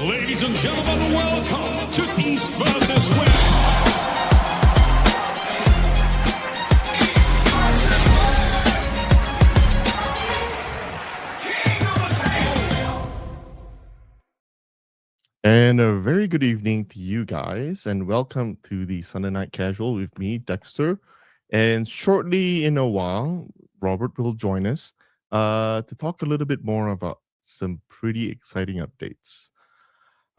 Ladies and gentlemen, welcome to East versus West. And a very good evening to you guys, and welcome to the Sunday Night Casual with me, Dexter. And shortly in a while, Robert will join us to talk a little bit more about some pretty exciting updates.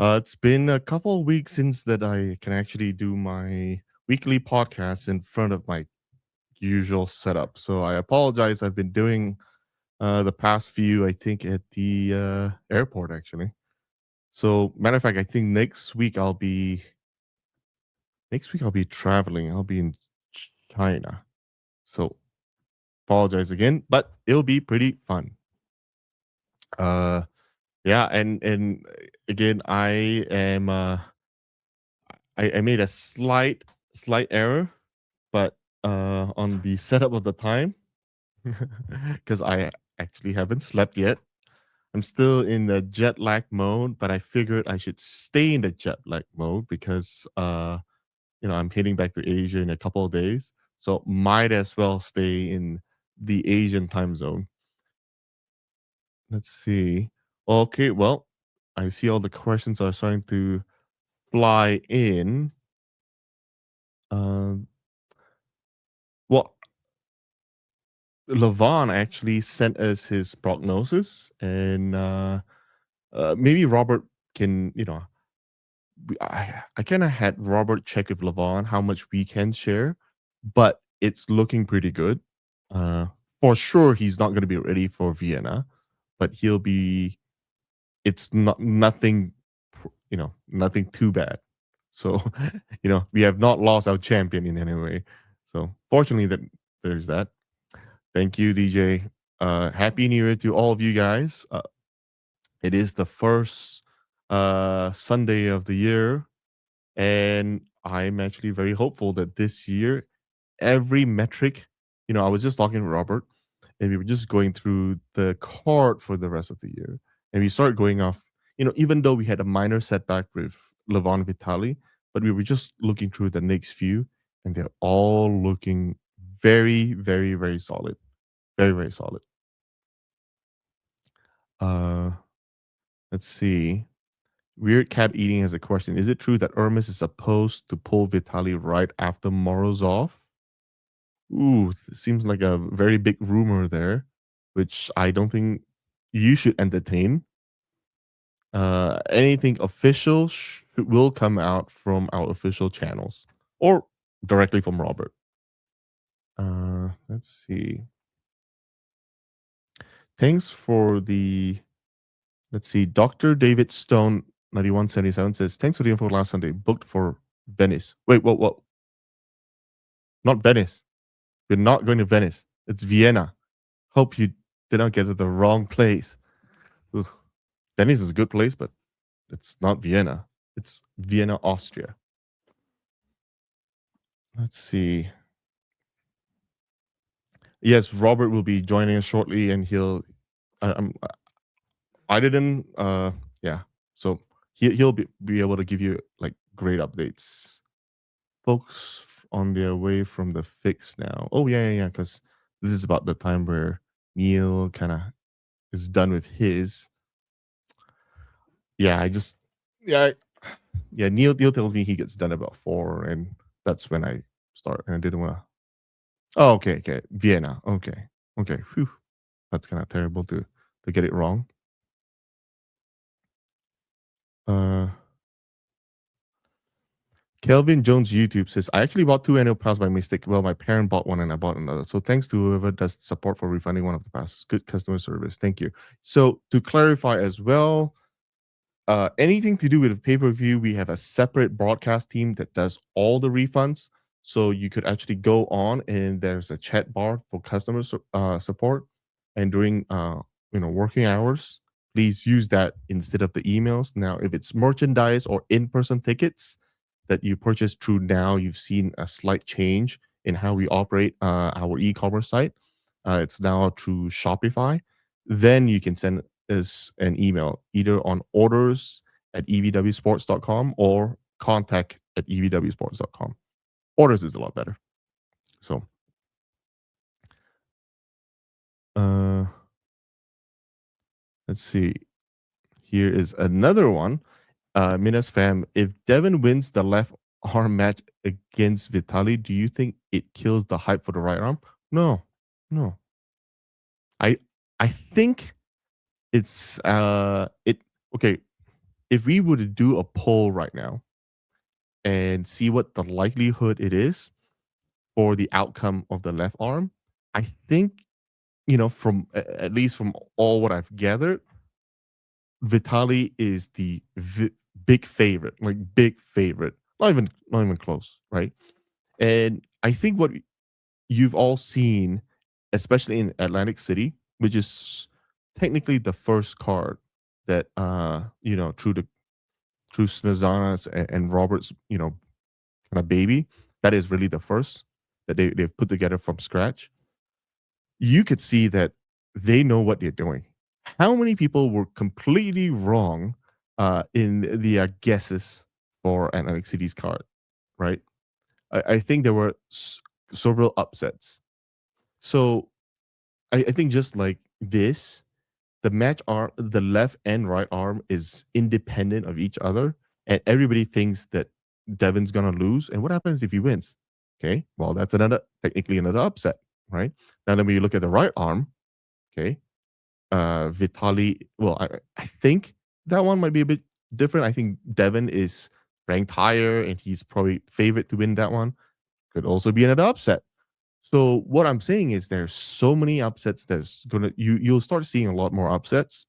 It's been a couple of weeks since that I can actually do my weekly podcast in front of my usual setup. So I apologize. I've been doing the past few, I think, at the airport actually. So, matter of fact, I think next week I'll be traveling. I'll be in China. So, apologize again, but it'll be pretty fun. Uh yeah, and again, I made a slight error, but on the setup of the time because I actually haven't slept yet. I'm still in the jet lag mode, but I figured I should stay in the jet lag mode because I'm heading back to Asia in a couple of days. So might as well stay in the Asian time zone. Let's see. Okay, well, I see all the questions are starting to fly in. Um, well, Levon actually sent us his prognosis, and maybe Robert can, I kind of had Robert check with Levon how much we can share, but it's looking pretty good. Uh, for sure, he's not going to be ready for Vienna, but he'll be. It's not nothing, nothing too bad. So, we have not lost our champion in any way. So, fortunately, that there's that. Thank you, DJ. Happy New Year to all of you guys. It is the first Sunday of the year, and I'm actually very hopeful that this year, every metric, I was just talking to Robert, and we were just going through the card for the rest of the year. And we started going off, even though we had a minor setback with Levon Vitali, but we were just looking through the next few, and they're all looking very, very, very solid. Very, very solid. Uh, let's see. Weird Cat Eating has a question. Is it true that Hermes is supposed to pull Vitali right after Morozov? Ooh, it seems like a very big rumor there, which I don't think you should entertain. Anything official will come out from our official channels or directly from Robert. Let's see. Thanks for the. Let's see. Dr. David Stone 9177 says, thanks for the info last Sunday. Booked for Venice. Wait, what? Not Venice. We're not going to Venice. It's Vienna. Hope you did not get to the wrong place. Ugh. Venice is a good place, but it's not Vienna. It's Vienna, Austria. Let's see. Yes, Robert will be joining us shortly, and I didn't. Yeah. So he'll be able to give you like great updates. Folks on their way from the fix now. Oh yeah. Because this is about the time where Neil kind of is done with his. Yeah, yeah, Neil tells me he gets done about 4, and that's when I start. And I didn't want to. Oh, okay, Vienna. Okay. Whew. That's kind of terrible to get it wrong. Kelvin Jones YouTube says, I actually bought 2 annual passes by mistake. Well, my parent bought one and I bought another. So thanks to whoever does support for refunding one of the passes. Good customer service. Thank you. So to clarify as well, anything to do with pay-per-view, we have a separate broadcast team that does all the refunds. So you could actually go on and there's a chat bar for customer support. And during working hours, please use that instead of the emails. Now, if it's merchandise or in-person tickets that you purchase through now, you've seen a slight change in how we operate our e-commerce site. It's now through Shopify. Then you can send us an email either on at evwsports.com or contact at evwsports.com. Orders is a lot better. So, uh, let's see. Here is another one. Minas Fam, if Devin wins the left arm match against Vitali, do you think it kills the hype for the right arm? No, no. I I think it okay. If we were to do a poll right now and see what the likelihood it is for the outcome of the left arm, I think from at least from all what I've gathered, Vitali is the big favorite, like big favorite. Not even close, right? And I think what you've all seen, especially in Atlantic City, which is technically the first card that through Snezana's and Robert's, kind of baby, that is really the first that they've put together from scratch. You could see that they know what they're doing. How many people were completely wrong in the guesses for Atlantic City's card, right? I think there were several upsets. So I think just like this, the match arm, the left and right arm is independent of each other, and everybody thinks that Devin's gonna lose. And what happens if he wins? Okay, well that's technically another upset, right? Now then, when you look at the right arm, okay, Vitali. Well, I think that one might be a bit different. I think Devin is ranked higher, and he's probably favorite to win that one. Could also be another upset. So what I'm saying is there's so many upsets that's you'll start seeing a lot more upsets.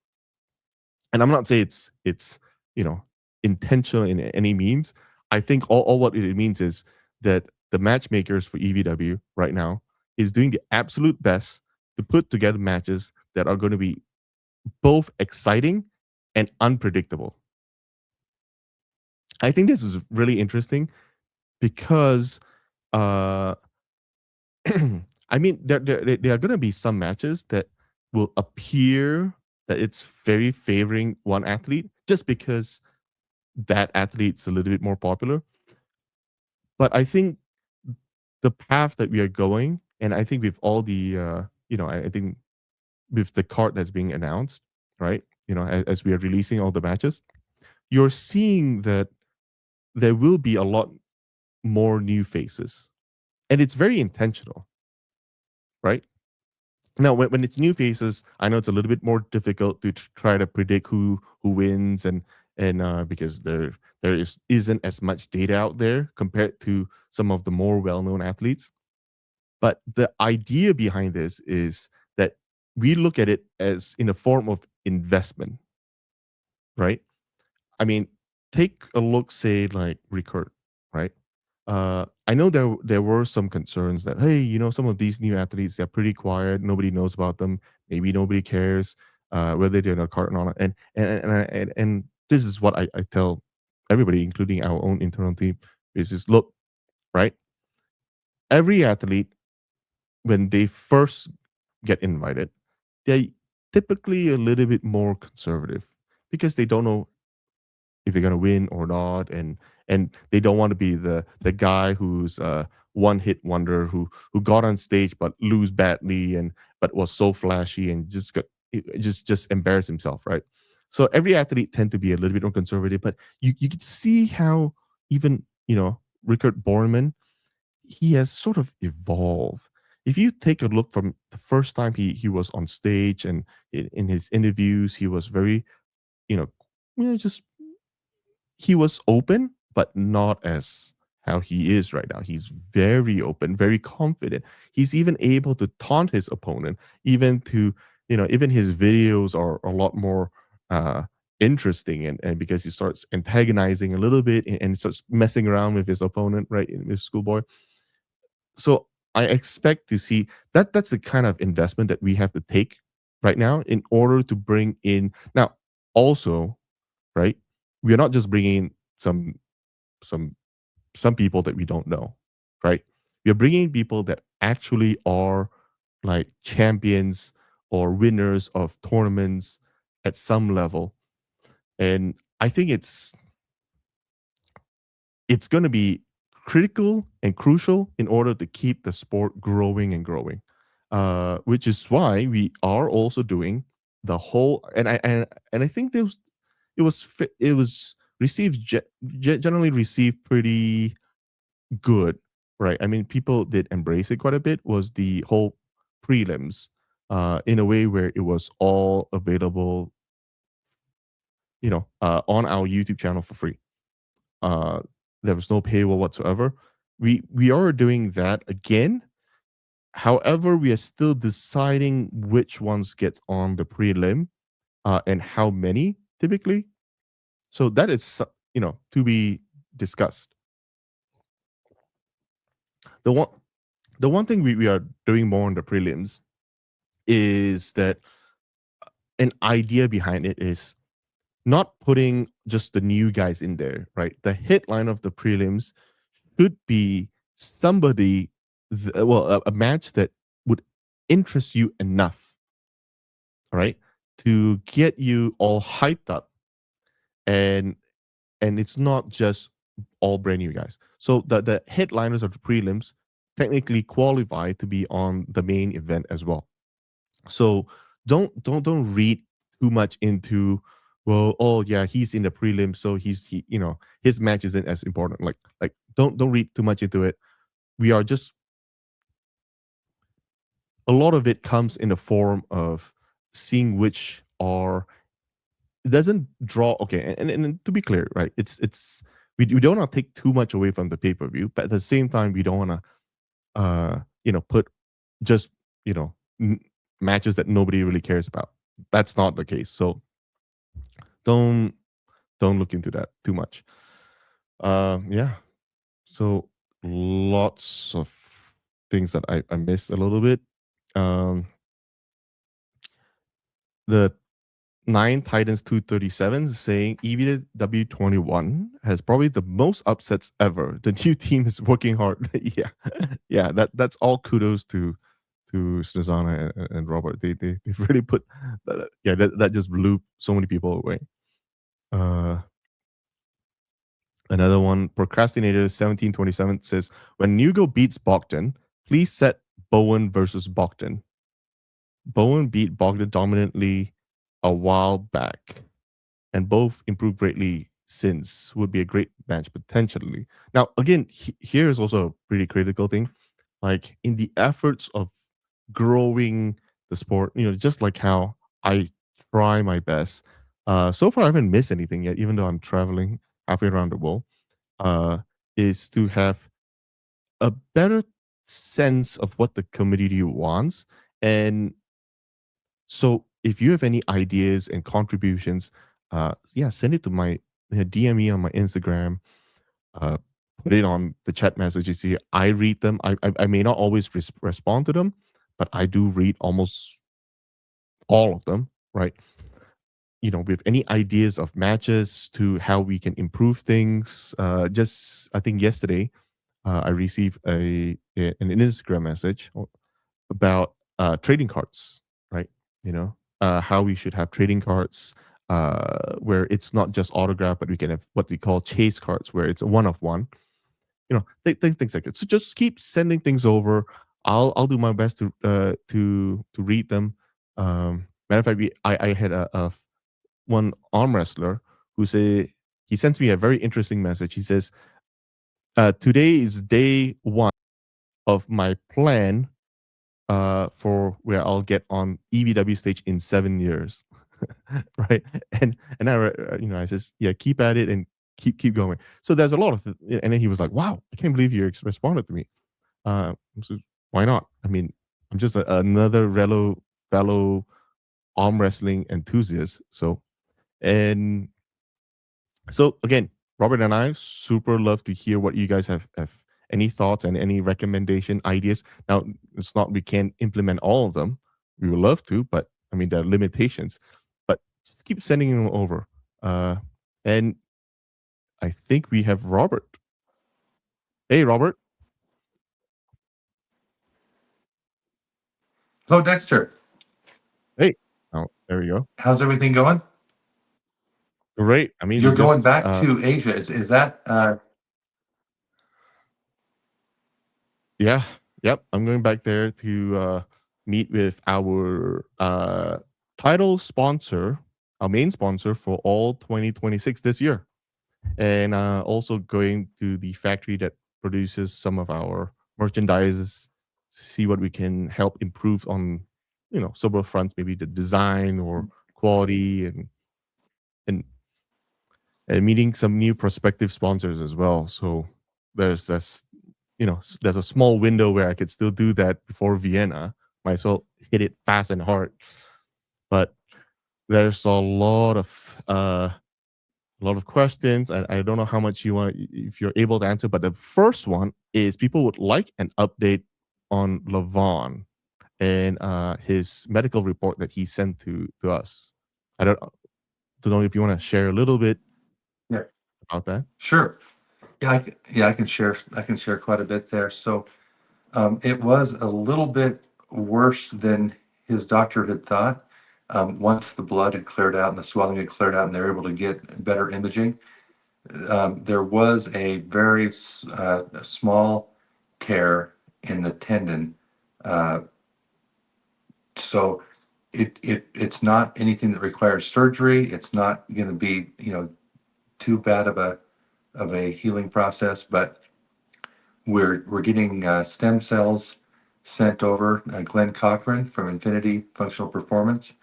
And I'm not saying it's you know intentional in any means. I think all what it means is that the matchmakers for EVW right now is doing the absolute best to put together matches that are going to be both exciting and unpredictable. I think this is really interesting because uh I mean, there are going to be some matches that will appear that it's very favoring one athlete just because that athlete's a little bit more popular. But I think the path that we are going, and I think with all the, I think with the card that's being announced, right? As we are releasing all the matches, you're seeing that there will be a lot more new faces, and it's very intentional, right? Now, when it's new faces, I know it's a little bit more difficult to try to predict who wins, and because isn't as much data out there compared to some of the more well known athletes. But the idea behind this is that we look at it as in a form of investment, right? I mean, take a look, say like Rickard, right? I know there were some concerns that hey, some of these new athletes they're pretty quiet, nobody knows about them, maybe nobody cares whether they're in a cart or not. And this is what I tell everybody, including our own internal team, is just look, right? Every athlete when they first get invited, they're typically a little bit more conservative because they don't know if they're gonna win or not, and they don't want to be the guy who's one hit wonder who got on stage but lose badly and but was so flashy and just embarrass himself, right? So every athlete tend to be a little bit more conservative, but you could see how even Richard Borman, he has sort of evolved. If you take a look from the first time he was on stage and in his interviews, he was very you know just he was open, but not as how he is right now. He's very open, very confident. He's even able to taunt his opponent, even his videos are a lot more interesting and because he starts antagonizing a little bit and starts messing around with his opponent, right? With Schoolboy. So I expect to see that's the kind of investment that we have to take right now in order to bring in now also, right? We are not just bringing in some some people that we don't know, right? We are bringing people that actually are like champions or winners of tournaments at some level. And I think it's going to be critical and crucial in order to keep the sport growing and growing. Which is why we are also doing the whole and I think it was received generally received pretty good, right? I mean, people did embrace it quite a bit. Was the whole prelims, in a way where it was all available, on our YouTube channel for free. Uh, there was no paywall whatsoever. We are doing that again. However, we are still deciding which ones get on the prelim, and how many typically. So that is to be discussed. The one the one thing we are doing more on the prelims is that an idea behind it is not putting just the new guys in there, right? The headline of the prelims should be somebody, a match that would interest you enough, right, to get you all hyped up, and it's not just all brand new guys. So the headliners of the prelims technically qualify to be on the main event as well. So don't read too much into, well, oh yeah, he's in the prelim, so his match isn't as important. Like don't read too much into it. We are just A lot of it comes in the form of seeing which are it doesn't draw okay, and to be clear, right? We don't want to take too much away from the pay-per-view, but at the same time we don't want to put just you know n- matches that nobody really cares about. That's not the case. So don't don't look into that too much. Yeah. So lots of things that I missed a little bit. Um, the Nine Titans 237 saying EVW 21 has probably the most upsets ever. The new team is working hard. Yeah, yeah. That's all kudos to Snezana and Robert. They've really put yeah, that just blew so many people away. Uh, Another one, Procrastinator 1727 says, when Nugo beats Bogdan, please set Bowen versus Bogdan. Bowen beat Bogdan dominantly a while back, and both improved greatly since. Would be a great match potentially. Now, again, here is also a pretty critical thing. Like in the efforts of growing the sport, just like how I try my best. So far, I haven't missed anything yet, even though I'm traveling halfway around the world. Uh, is to have a better sense of what the community wants. And so if you have any ideas and contributions, yeah, send it to my DM me on my Instagram, uh, put it on the chat messages here. I read them. I may not always respond to them, but I do read almost all of them, right? With any ideas of matches to how we can improve things. Just I think yesterday, I received an Instagram message about trading cards, right? How we should have trading cards, where it's not just autograph, but we can have what we call chase cards, where it's a one of one. Things like that. So just keep sending things over. I'll do my best to read them. Matter of fact, I had a one arm wrestler who he sends me a very interesting message. He says, "Today is day one of my plan for where I'll get on EVW stage in 7 years." Right? And I says, "Yeah, keep at it and keep going." So there's a lot of, and then he was like, "Wow, I can't believe you responded to me." So why not? I mean, I'm just another fellow arm wrestling enthusiast. And so again, Robert and I super love to hear what you guys have any thoughts and any recommendation ideas. Now, it's not we can't implement all of them. We would love to, but I mean there are limitations. But just keep sending them over. And I think we have Robert. Hey, Robert. Hello, Dexter. Hey. Oh, there we go. How's everything going? Great. I mean, we You're going just back to Asia. Is that yeah, yep. I'm going back there to meet with our title sponsor, our main sponsor for all 2026 this year, and also going to the factory that produces some of our merchandises, see what we can help improve on, several fronts, maybe the design or quality, and and meeting some new prospective sponsors as well. So there's this, there's a small window where I could still do that before Vienna. Might as well hit it fast and hard. But there's a lot of questions. I don't know how much you want if you're able to answer, but the first one is people would like an update on Lavon and his medical report that he sent to us. I don't know if you want to share a little bit yeah, about that. sure. Yeah, I can share. I can share quite a bit there. So it was a little bit worse than his doctor had thought. Once the blood had cleared out and the swelling had cleared out, and they were able to get better imaging, there was a very small tear in the tendon. Uh, so it's not anything that requires surgery. It's not going to be too bad of a healing process, but we're getting stem cells sent over. Glenn Cochran from Infinity Functional Performance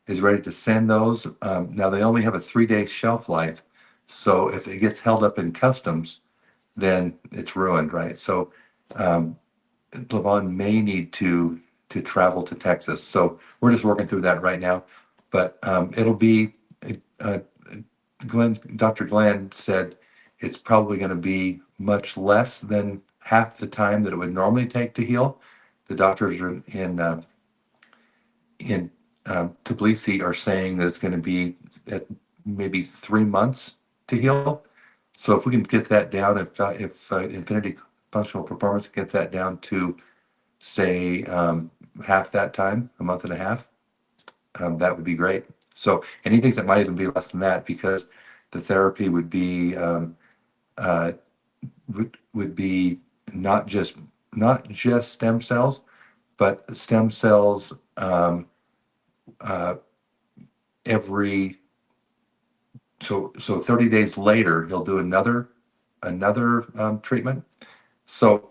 is ready to send those. Now they only have a 3-day shelf life, so if it gets held up in customs, then it's ruined, right? So Lavon may need to travel to Texas. So we're just working through that right now, but it'll be. Uh, Dr. Glenn said it's probably going to be much less than half the time that it would normally take to heal. The doctors are in Tbilisi are saying that it's going to be at maybe 3 months to heal. So if we can get that down, if Infinity Functional Performance get that down to say half that time, a month and a half, that would be great. So, and he thinks it might even be less than that because the therapy would be uh, would be not just stem cells, but stem cells uh, every so 30 days later he'll do another treatment. So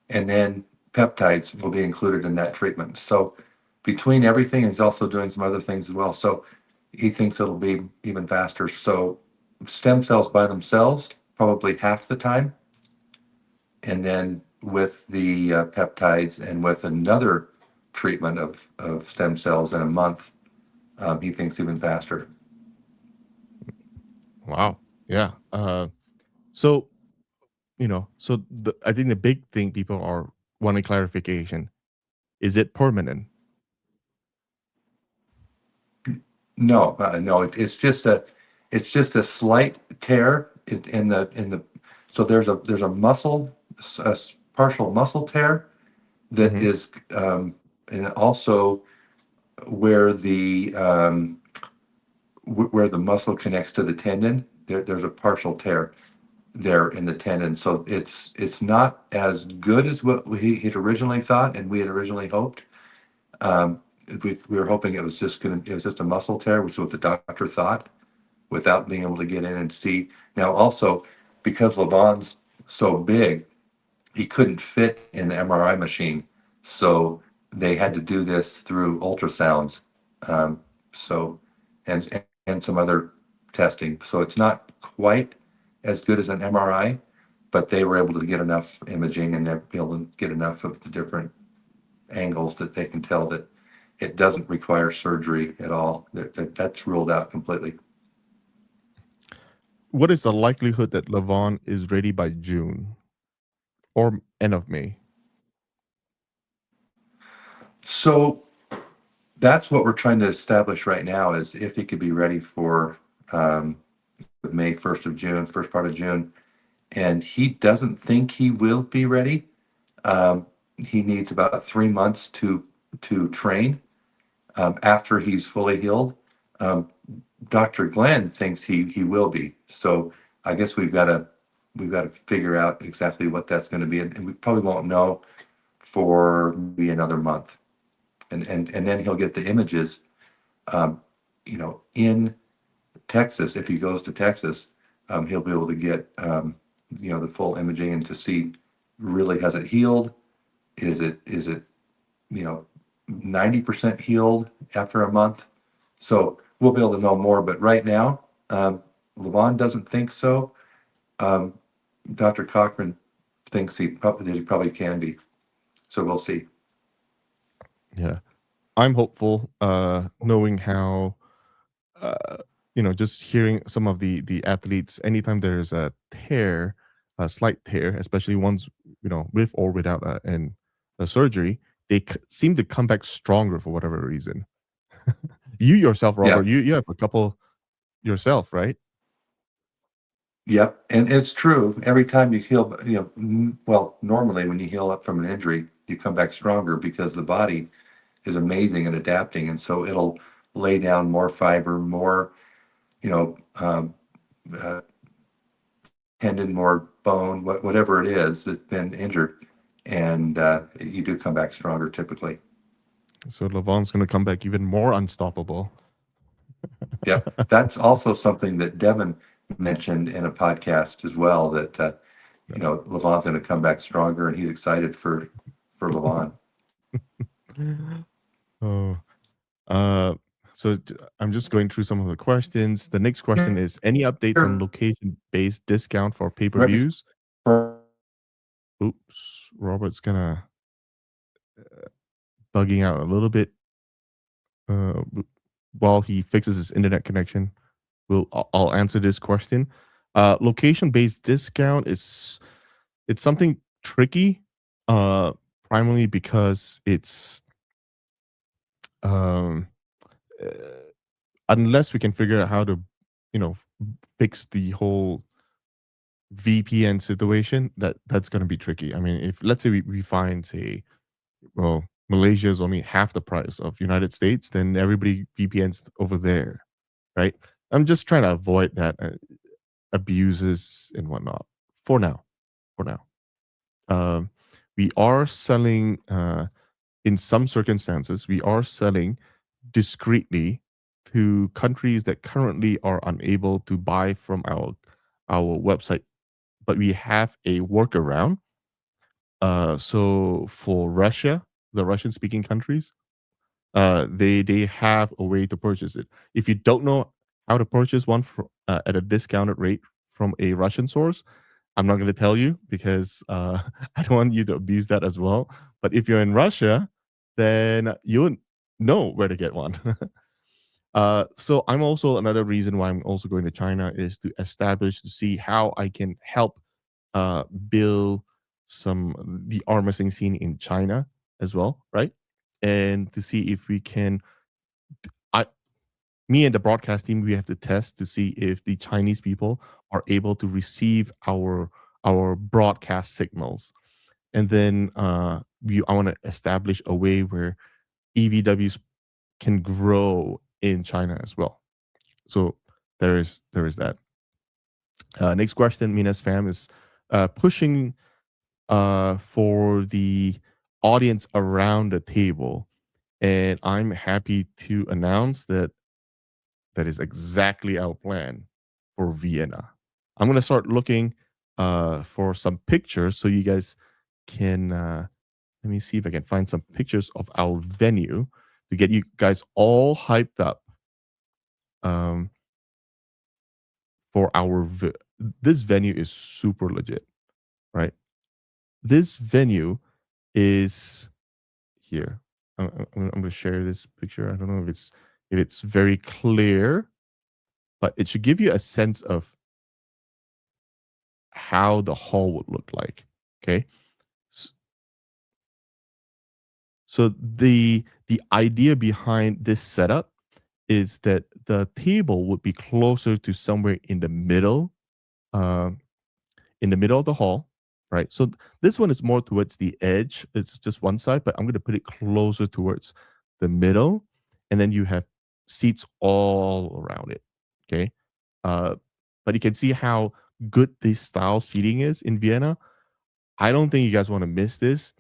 and then peptides will be included in that treatment. So between everything, he's also doing some other things as well. So he thinks it'll be even faster. So stem cells by themselves, probably half the time. And then with the peptides and with another treatment of stem cells in a month, he thinks even faster. Wow. Yeah. So I think the big thing people are wanting clarification: is it permanent? No, no, it's just a slight tear in the, so there's a muscle, partial muscle tear that Hmm. is, and also where where the muscle connects to the tendon, there's a partial tear there in the tendon. So it's not as good as what we had originally thought and we had originally hoped. Um, we were hoping it was just a muscle tear, which is what the doctor thought, without being able to get in and see. Now, also, because Lavon's so big, he couldn't fit in the MRI machine. So they had to do this through ultrasounds. Um, so, and some other testing. So it's not quite as good as an MRI, but they were able to get enough imaging and they're able to get enough of the different angles that they can tell that it doesn't require surgery at all. That's ruled out completely. What is the likelihood that Lavon is ready by June or end of May? So that's what we're trying to establish right now is if he could be ready for um, May 1st of June, first part of June. And he doesn't think he will be ready. He needs about 3 months to train after he's fully healed. Um, Dr. Glenn thinks he will be. So I guess we've got to figure out exactly what that's going to be, and we probably won't know for maybe another month, and then he'll get the images, um, in Texas. If he goes to Texas, he'll be able to get the full imaging and to see really, has it healed? Is it 90% healed after a month? So we'll be able to know more. But right now, Levon doesn't think so. Um, Dr. Cochran thinks that he probably can be. So we'll see. Yeah. I'm hopeful, knowing how, just hearing some of the athletes, anytime there's a tear, a slight tear, especially ones, with or without a surgery, they seem to come back stronger for whatever reason. You yourself, Yeah. Robert, you have a couple yourself, right? Yep. And it's true. Every time you heal, well, normally when you heal up from an injury, you come back stronger because the body is amazing at adapting. And so it'll lay down more fiber, more, you know, um, uh, tendon, more bone, whatever it is that's been injured. And you do come back stronger typically. So Levon's going to come back even more unstoppable. Yep. That's also something that Devin mentioned in a podcast as well, that, Levon's going to come back stronger, and he's excited for Levon. Oh, uh, so I'm just going through some of the questions. The next question is: any updates on location-based discount for Right pay-per-views? before, Oops, Robert's gonna bugging out a little bit. While he fixes his internet connection, I'll answer this question. Location-based discount it's something tricky, uh, primarily because it's um, uh, unless we can figure out how to, you know, fix the whole VPN situation, that's going to be tricky. I mean, if let's say we find, say, well, Malaysia is only half the price of United States, then everybody VPNs over there, right? I'm just trying to avoid that abuses and whatnot for now. For now, um, we are selling. In some circumstances, we are selling discreetly to countries that currently are unable to buy from our website, but we have a workaround. So for Russia, the Russian speaking countries, they have a way to purchase it. If you don't know how to purchase one at a discounted rate from a Russian source, I'm not going to tell you because I don't want you to abuse that as well. But if you're in Russia, then you'll know where to get one. So I'm also another reason why I'm also going to China is to establish to see how I can help build the arm wrestling scene in China as well, right? And to see if we can, I me and the broadcast team, we have to test to see if the Chinese people are able to receive our broadcast signals, and then I want to establish a way where EVWs can grow in China as well. So there is that. Next question, Mina's fam is pushing for the audience around the table, and I'm happy to announce that is exactly our plan for Vienna. I'm gonna start looking for some pictures so you guys can. Let me see if I can find some pictures of our venue to get you guys all hyped up. Um, for this venue is super legit, right? This venue is here. I'm gonna share this picture. I don't know if it's very clear, but it should give you a sense of how the hall would look like. Okay, S- so the idea behind this setup is that the table would be closer to somewhere uh, in the middle of the hall, right? So this one is more towards the edge. It's just one side, but I'm going to put it closer towards the middle, and then you have seats all around it. Okay. But you can see how good this style seating is in Vienna. I don't think you guys want to miss this.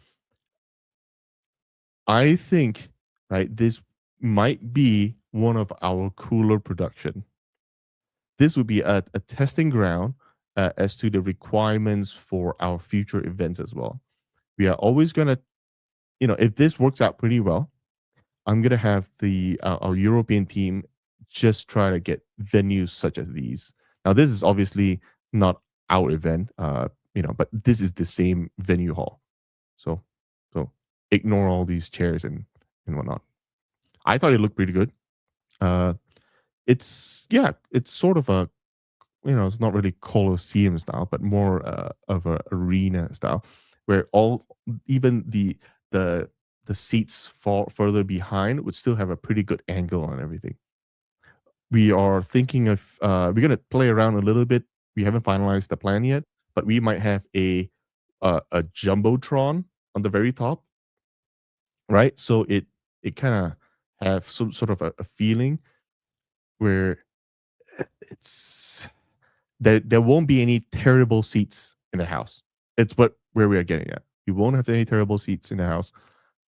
I think, right, this might be one of our cooler production. This would be a testing ground as to the requirements for our future events as well. We are always gonna, if this works out pretty well, I'm gonna have the our European team just try to get venues such as these. Now, this is obviously not our event, but this is the same venue hall. So, so ignore all these chairs and whatnot. I thought it looked pretty good. Uh, it's sort of a it's not really Colosseum style, but more of a arena style, where all even the the seats fall further behind would still have a pretty good angle on everything. We are thinking of we're gonna play around a little bit. We haven't finalized the plan yet, but we might have a jumbotron on the very top, right? So it kind of have some sort of a feeling where it's there won't be any terrible seats in the house. It's what where we are getting at. You won't have any terrible seats in the house.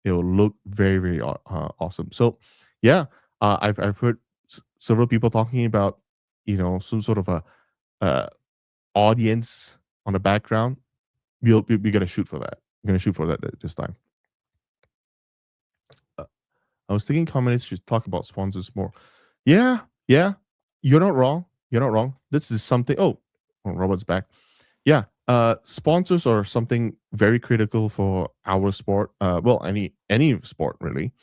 It will look very very awesome. So yeah, I've heard several people talking about some sort of a uh, audience on the background. We're gonna shoot for that. We're gonna shoot for that this time. Uh, I was thinking companies should talk about sponsors more. Yeah, yeah, you're not wrong. You're not wrong. This is something. Oh, Robert's back. Yeah, sponsors are something very critical for our sport. Well, any sport really,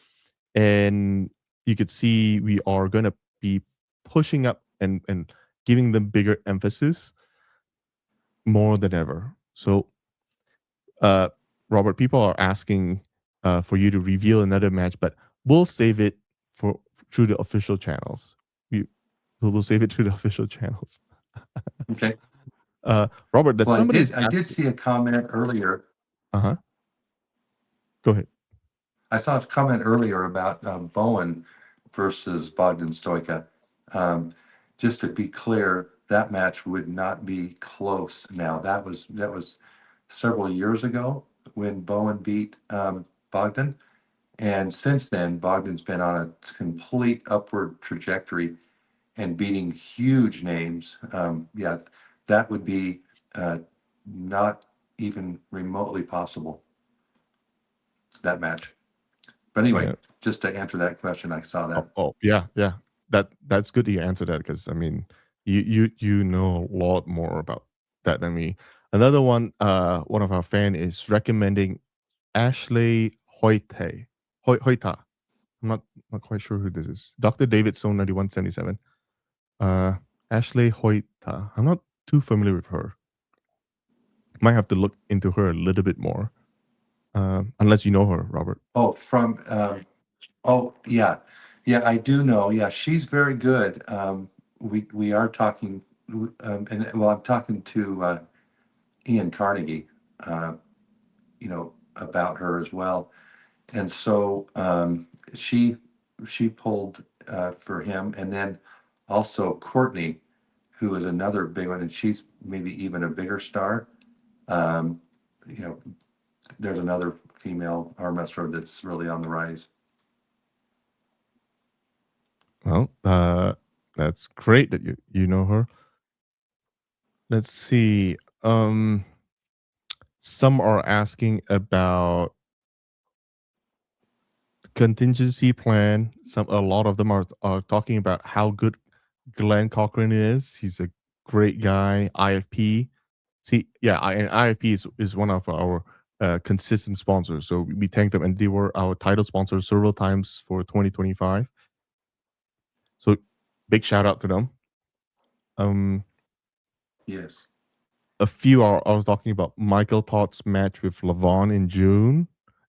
and you could see we are going to be pushing up and giving them bigger emphasis more than ever. So, uh, Robert, people are asking for you to reveal another match, but we'll save it for through the official channels. We we'll save it through the official channels. Okay. Robert, that Well, somebody's I did asking. see a comment earlier. Uh huh. Go ahead. I saw a comment earlier about Bowen versus Bogdan Stoica. Um, just to be clear, that match would not be close now. That was several years ago when Bowen beat Bogdan. And since then, Bogdan's been on a complete upward trajectory and beating huge names. Yeah, that would be not even remotely possible, that match. But anyway, Yeah. just to answer that question, I saw that. Oh, yeah, yeah. That's good that you answered that because I mean, you know a lot more about that than me. Another one of our fan is recommending Ashley Hoyta. I'm not quite sure who this is. Dr. David Stone 9177. Uh, Ashley Hoyta. I'm not too familiar with her. Might have to look into her a little bit more. Unless you know her, Robert. Oh, oh, yeah. Yeah, I do know. Yeah, she's very good. We are talking, and well, I'm talking to Ian Carnegie, uh, about her as well. And so she pulled for him, and then also Courtney, who is another big one, and she's maybe even a bigger star. Um, you know, there's another female arm wrestler that's really on the rise. Well, that's great that you know her. Let's see. Some are asking about contingency plan. A lot of them are talking about how good Glenn Cochran is. He's a great guy. IFP. See, yeah, and IFP is one of our consistent sponsors. So we thank them, and they were our title sponsor several times for 2025. So big shout out to them. Um, Yes. a few are I was talking about Michael Todd's match with Lavon in June.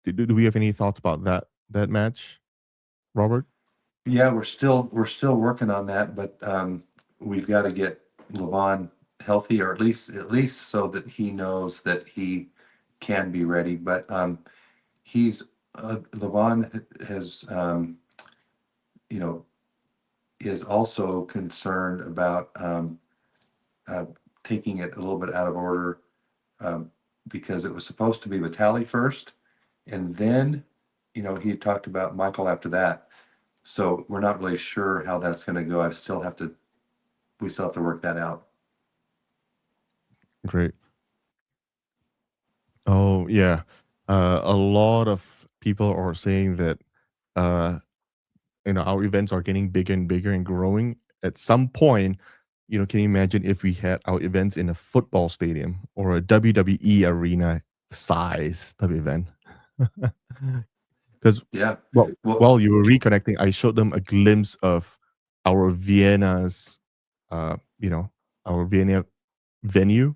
Do we have any thoughts about that match, Robert? Yeah, we're still working on that, but we've got to get Levon healthy, or at least so that he knows that he can be ready. But he's Levon has you know is also concerned about uh, taking it a little bit out of order, um, because it was supposed to be Vitali first, and then, he talked about Michael after that. So we're not really sure how that's going to go. We still have to work that out. Great. Oh yeah, a lot of people are saying that uh, our events are getting bigger and bigger and growing. At some point, can you imagine if we had our events in a football stadium or a WWE arena size type event? Because Yeah. well, Well, while you were reconnecting, I showed them a glimpse of our Vienna's, uh, you know, our Vienna venue,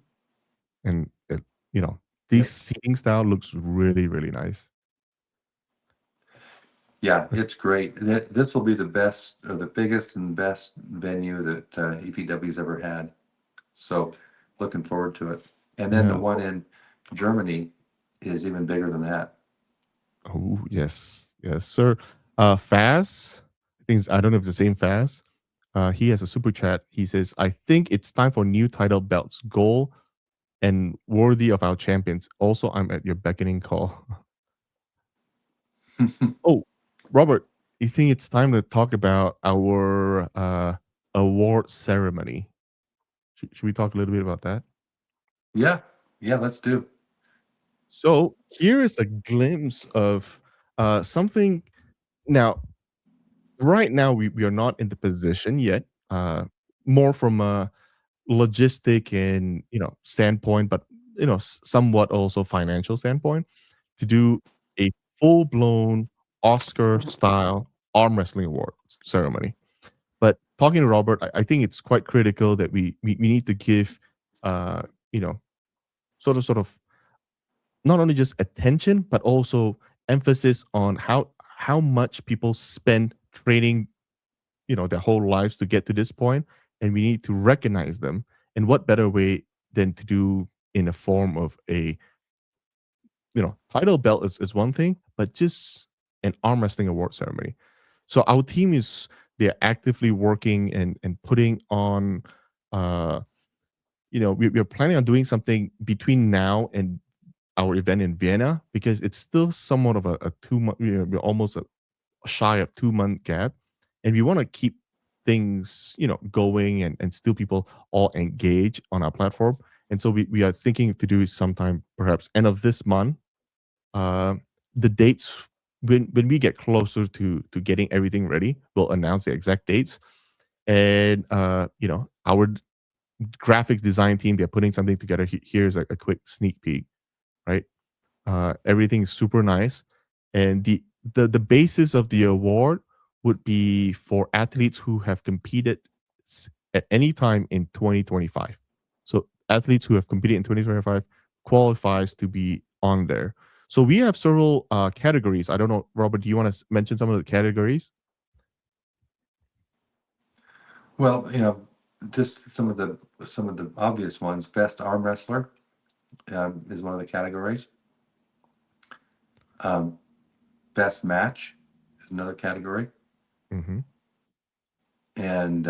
and yeah, these seating style looks really, really nice. yeah, it's great. This will be the best, or the biggest and best venue that EPW's ever had. So looking forward to it. And then the Yeah. one in Germany is even bigger than that. Oh yes, yes, sir. Faz, I don't know if it's the same Faz. He has a super chat. He says, "I think it's time for new title belts, goal and worthy of our champions. Also, I'm at your beckoning call." Oh, Robert, you think it's time to talk about our award ceremony? Should we talk a little bit about that? Yeah, yeah, let's do. So here is a glimpse of something. Now, right now, we are not in the position yet. More from a logistic and standpoint, but somewhat also financial standpoint, to do a full blown Oscar style arm wrestling awards ceremony. But talking to Robert, I think it's quite critical that we need to give uh, you know sort of not only just attention but also emphasis on how much people spend training their whole lives to get to this point, and we need to recognize them. And what better way than to do in a form of a title belt is one thing, but just an arm wrestling award ceremony. So our team they're actively working and putting on uh we're planning on doing something between now and our event in Vienna, because it's still somewhat of a 2 month, we're almost shy of 2 month gap, and we want to keep things going and still people all engage on our platform. And so we are thinking to do sometime perhaps end of this month. uh the dates, when we get closer to getting everything ready, we'll announce the exact dates. And our graphics design team, they're putting something together. Here's a quick sneak peek, right? Everything's super nice, and the basis of the award would be for athletes who have competed at any time in 2025. So athletes who have competed in 2025 qualifies to be on there. So we have several categories. I don't know, Robert, do you want to mention some of the categories? Well, just some of the obvious ones. Best arm wrestler is one of the categories. Um, Best match is another category, Hmm. and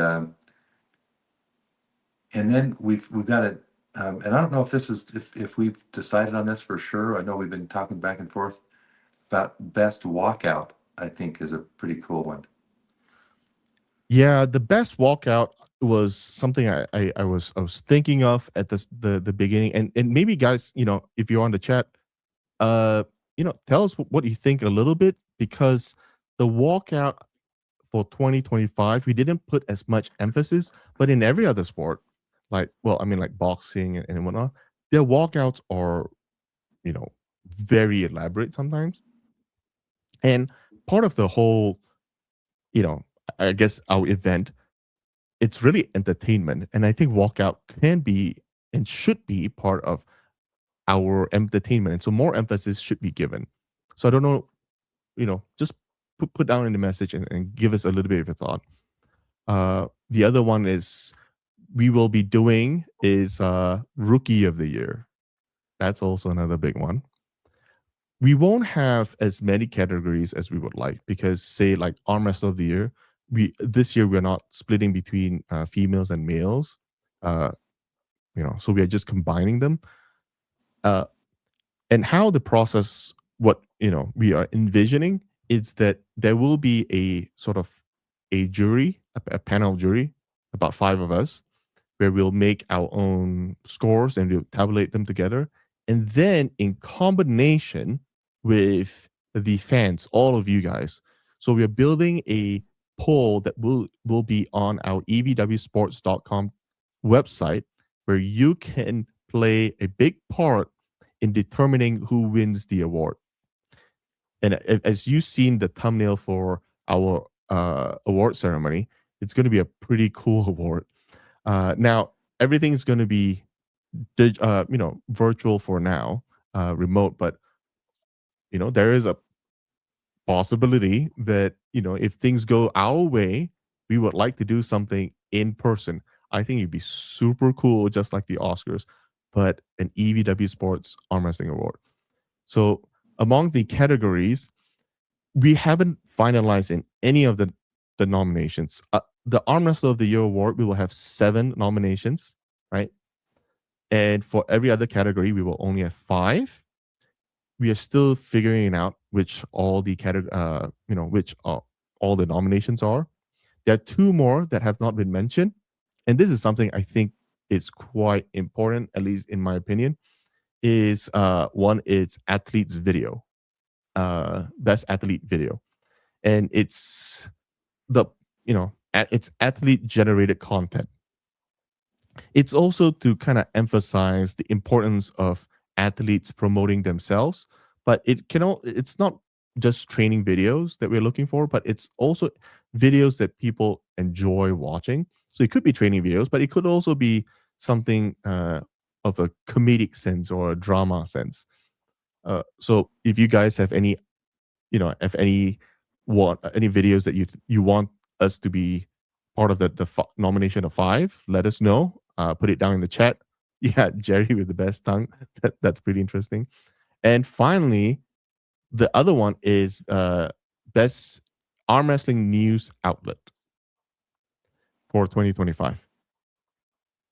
then we've got it. And I don't know if we've decided on this for sure. I know we've been talking back and forth about best walkout. I think is a pretty cool one. Yeah, the best walkout was something I was thinking of at the beginning, and maybe guys, if you're on the chat, uh, tell us what you think a little bit, because the walkout for 2025 we didn't put as much emphasis, but in every other sport, like, well, I mean, like boxing and whatnot, their walkouts are you know very elaborate sometimes, and part of the whole, you know, I guess our event, it's really entertainment. And I think walkout can be and should be part of our entertainment. And so more emphasis should be given. So I don't know, just put down in the message and give us a little bit of a thought. The other one is we will be doing is rookie of the year. That's also another big one. We won't have as many categories as we would like, because say like arm wrestler of the year, this year we're not splitting between females and males. So we are just combining them. And how the process, what we are envisioning, is that there will be a sort of a jury, a panel jury, about 5 of us, where we'll make our own scores and we'll tabulate them together. And then in combination with the fans, all of you guys. So we're building a poll that will be on our evwsports.com website, where you can play a big part in determining who wins the award. And as you've seen the thumbnail for our award ceremony, it's going to be a pretty cool award. Now, everything's going to be virtual for now, remote, but there is a possibility that if things go our way, we would like to do something in person. I think it'd be super cool, just like the Oscars, but an EVW Sports Arm Wrestling Award. So among the categories, we haven't finalized in any of the nominations. The Arm Wrestler of the Year award, we will have 7 nominations, right? And for every other category, we will only have 5. We are still figuring out which all the all the nominations are. There are 2 more that have not been mentioned, and this is something I think is quite important, at least in my opinion. Is one is athlete's video, best athlete video, and it's it's athlete generated content. It's also to kind of emphasize the importance of athletes promoting themselves, but it's not just training videos that we're looking for, but it's also videos that people enjoy watching. So it could be training videos, but it could also be something of a comedic sense or a drama sense. So if you guys have any videos that you want us to be part of the nomination of 5, let us know. Put it down in the chat. Yeah, Jerry with the best tongue. That's pretty interesting. And finally, the other one is best arm wrestling news outlet for 2025.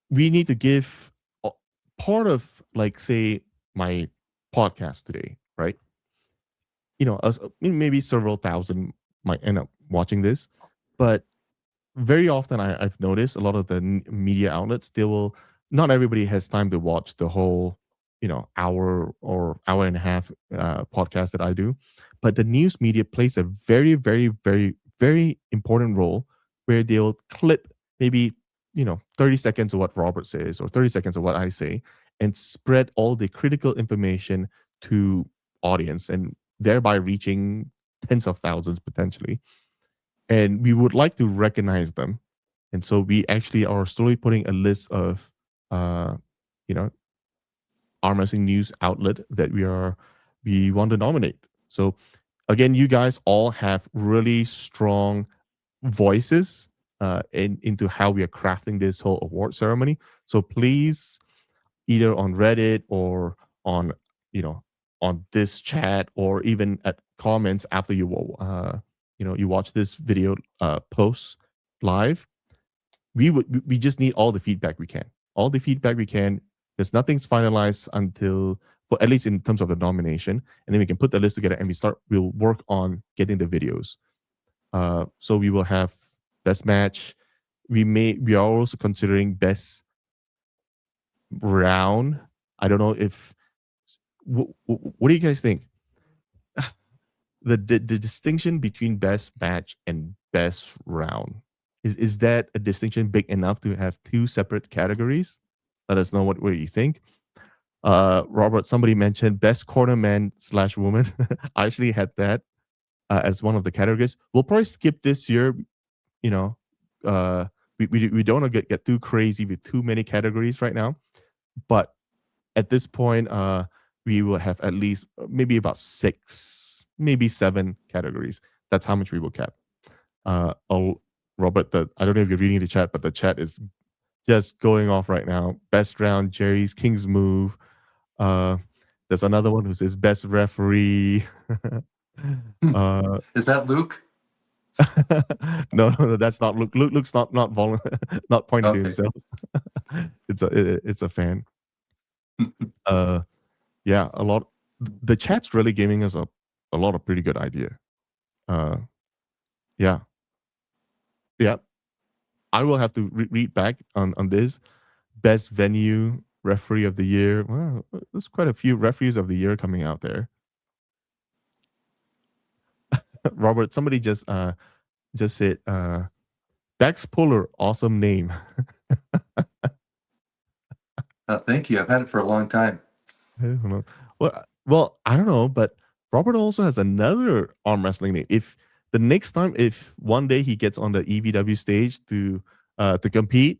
We need to give part of, like, say, my podcast today, right? Maybe several thousand might end up watching this, but very often I've noticed a lot of the media outlets, not everybody has time to watch the whole hour or hour and a half podcast that I do, but the news media plays a very, very, very, very important role, where they'll clip maybe 30 seconds of what Robert says or 30 seconds of what I say, and spread all the critical information to audience, and thereby reaching tens of thousands potentially. And we would like to recognize them. And so we actually are slowly putting a list of arm wrestling news outlet that we want to nominate. So again, you guys all have really strong voices into how we are crafting this whole award ceremony. So please, either on Reddit or on this chat, or even at comments after you watch this video post live, we just need all the feedback we can. All the feedback we can, because nothing's finalized until, well, at least in terms of the nomination, and then we can put the list together and we'll work on getting the videos. So we will have best match. We are also considering best round. I don't know if what do you guys think? The distinction between best match and best round, is that a distinction big enough to have 2 separate categories? Let us know what you think. Robert, somebody mentioned best cornerman/woman. I actually had that as one of the categories. We'll probably skip this year. We don't want to get too crazy with too many categories right now, but at this point, we will have at least maybe about 6, maybe 7 categories. That's how much we will cap. Robert, I don't know if you're reading the chat, but the chat is just going off right now. Best round, Jerry's King's Move. There's another one who says best referee. Is that Luke? No, that's not Luke. Luke's not not pointing to Okay. himself. It's a fan. Uh, yeah, a lot. The chat's really giving us a lot of pretty good idea. Uh, yeah, yeah. I will have to read back on this best venue referee of the year. Well, there's quite a few referees of the year coming out there. Robert, somebody just said Dex Puller, awesome name. Thank you. I've had it for a long time. I don't know. Well, I don't know, but Robert also has another arm wrestling name. If the next time, if one day he gets on the EVW stage to compete,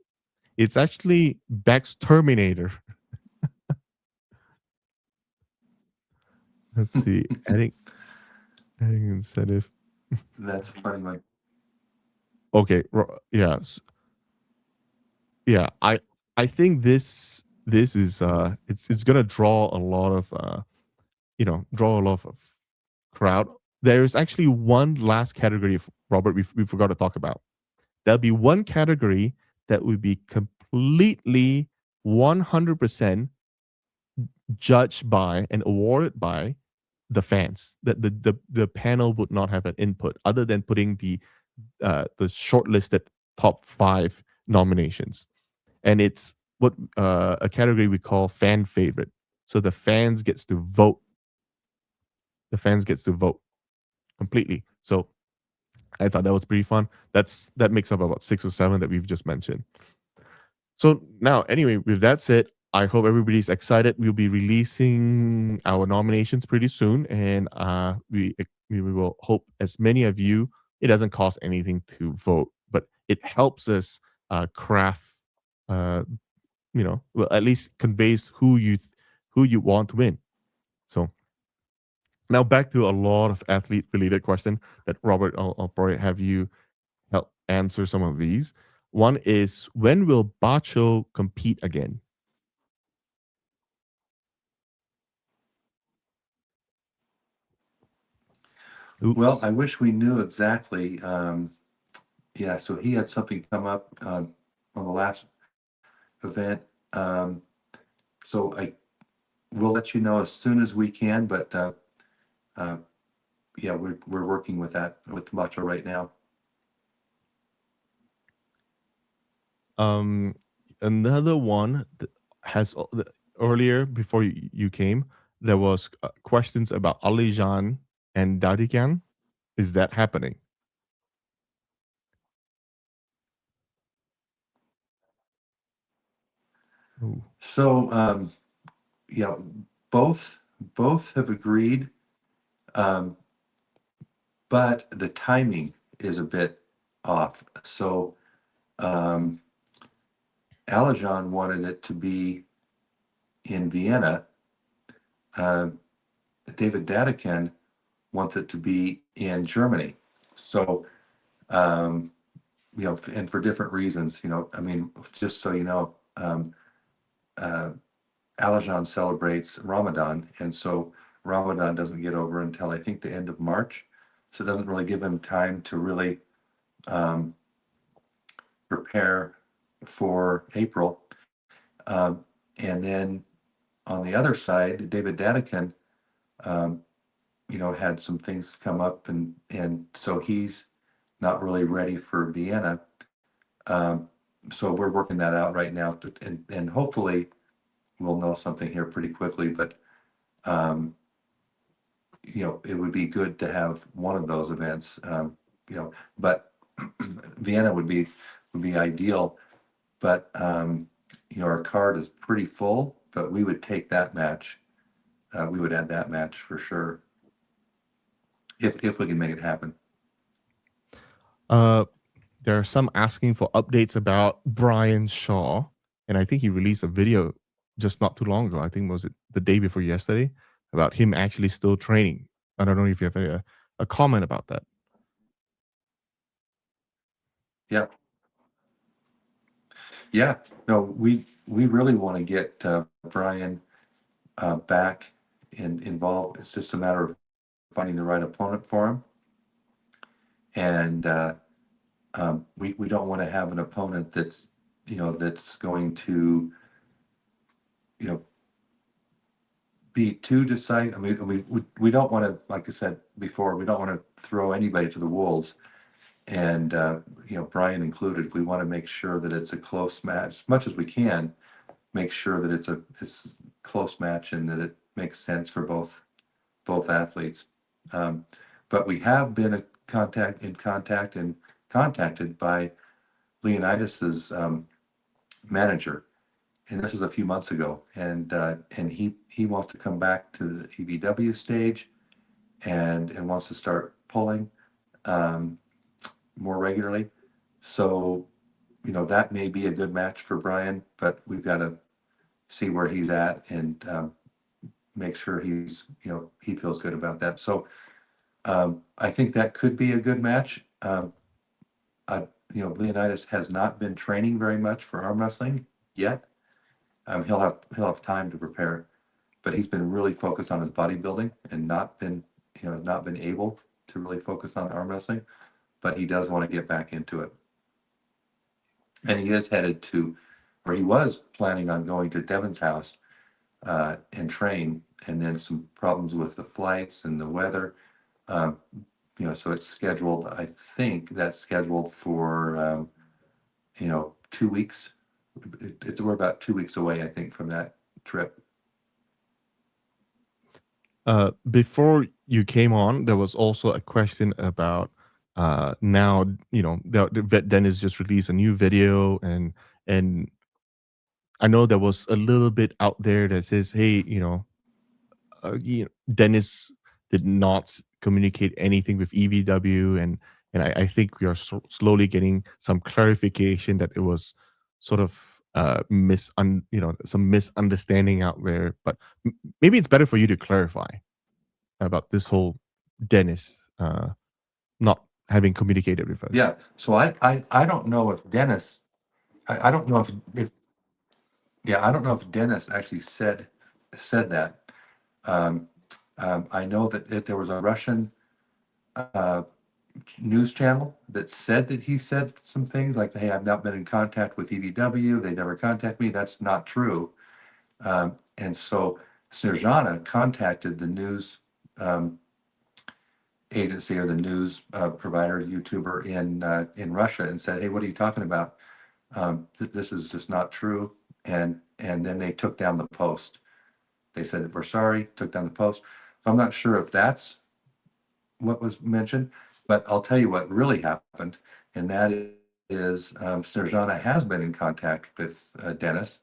it's actually Bex Terminator. Let's see. Adding incentive. That's funny. Like, Okay. Yes. Yeah. I think this is it's gonna draw a lot of draw a lot of crowd. There's actually one last category of Robert we forgot to talk about. There'll be one category that would be completely 100% judged by and awarded by the fans. That the panel would not have an input other than putting the shortlisted top 5 nominations. And it's what a category we call fan favorite. So the fans gets to vote. The fans gets to vote completely. So I thought that was pretty fun. That makes up about 6 or 7 that we've just mentioned. So now, anyway, with that said, I hope everybody's excited. We'll be releasing our nominations pretty soon, and we will hope as many of you. It doesn't cost anything to vote, but it helps us craft. Well, at least conveys who you want to win. So now back to a lot of athlete related question that Robert, I'll probably have you help answer some of these. One is, when will Bacho compete again? well, Oops. I wish we knew exactly. Yeah, so he had something come up on the last event. So we'll let you know as soon as we can, but uh, yeah, we're working with that with Macho right now. Another one that has earlier before you came, there was questions about Alijan and Dadikan. Is that happening? Ooh. So yeah, both have agreed, um, but the timing is a bit off. So Alajan wanted it to be in Vienna. Uh, David Dadikan wants it to be in Germany. So, and for different reasons, I mean, just so you know, uh, Alajan celebrates Ramadan. And so Ramadan doesn't get over until I think the end of March. So it doesn't really give him time to really um, prepare for April. And then on the other side, David Dadikan, um, had some things come up, and so he's not really ready for Vienna. Um, so we're working that out right now, and hopefully we'll know something here pretty quickly. But um, it would be good to have one of those events. But Vienna would be ideal. But our card is pretty full. But we would take that match. We would add that match for sure if we can make it happen. Uh, there are some asking for updates about Brian Shaw, and I think he released a video just not too long ago. I think was it the day before yesterday, about him actually still training. I don't know if you have a comment about that. Yeah. Yeah. No, we really want to get Brian back and involved. It's just a matter of finding the right opponent for him. and we don't want to have an opponent that's that's going to be too decisive. I mean, we don't want to, like I said before, we don't want to throw anybody to the wolves, and Brian included. We want to make sure that it's a close match as much as we can. Make sure that it's a close match and that it makes sense for both athletes. But we have been in contact and contacted by Leonidas's manager, and this is a few months ago, and he wants to come back to the EVW stage, and wants to start pulling more regularly. So that may be a good match for Brian, but we've got to see where he's at and make sure he feels good about that. So I think that could be a good match. Leonidas has not been training very much for arm wrestling yet. He'll have time to prepare, but he's been really focused on his bodybuilding and not been able to really focus on arm wrestling. But he does want to get back into it, and he is headed to, or he was planning on going to Devin's house and train, and then some problems with the flights and the weather. So it's scheduled. I think that's scheduled for 2 weeks. We're about 2 weeks away, I think, from that trip. Before you came on, there was also a question about now, the Vet Dennis just released a new video, and I know there was a little bit out there that says, hey, Dennis did not communicate anything with EVW, and I think we are slowly getting some clarification that it was sort of some misunderstanding out there. But maybe it's better for you to clarify about this whole Dennis not having communicated with us. Yeah. So I don't know if Dennis. I don't know if I don't know if Dennis actually said that. I know that there was a Russian news channel that said that he said some things like, "Hey, I've not been in contact with EVW. They never contact me." That's not true. And so Snezhana contacted the news agency or the news provider, YouTuber in Russia, and said, "Hey, what are you talking about? This is just not true." And then they took down the post. They said, "We're sorry," took down the post. I'm not sure if that's what was mentioned, but I'll tell you what really happened, and that is Snezhana has been in contact with Dennis,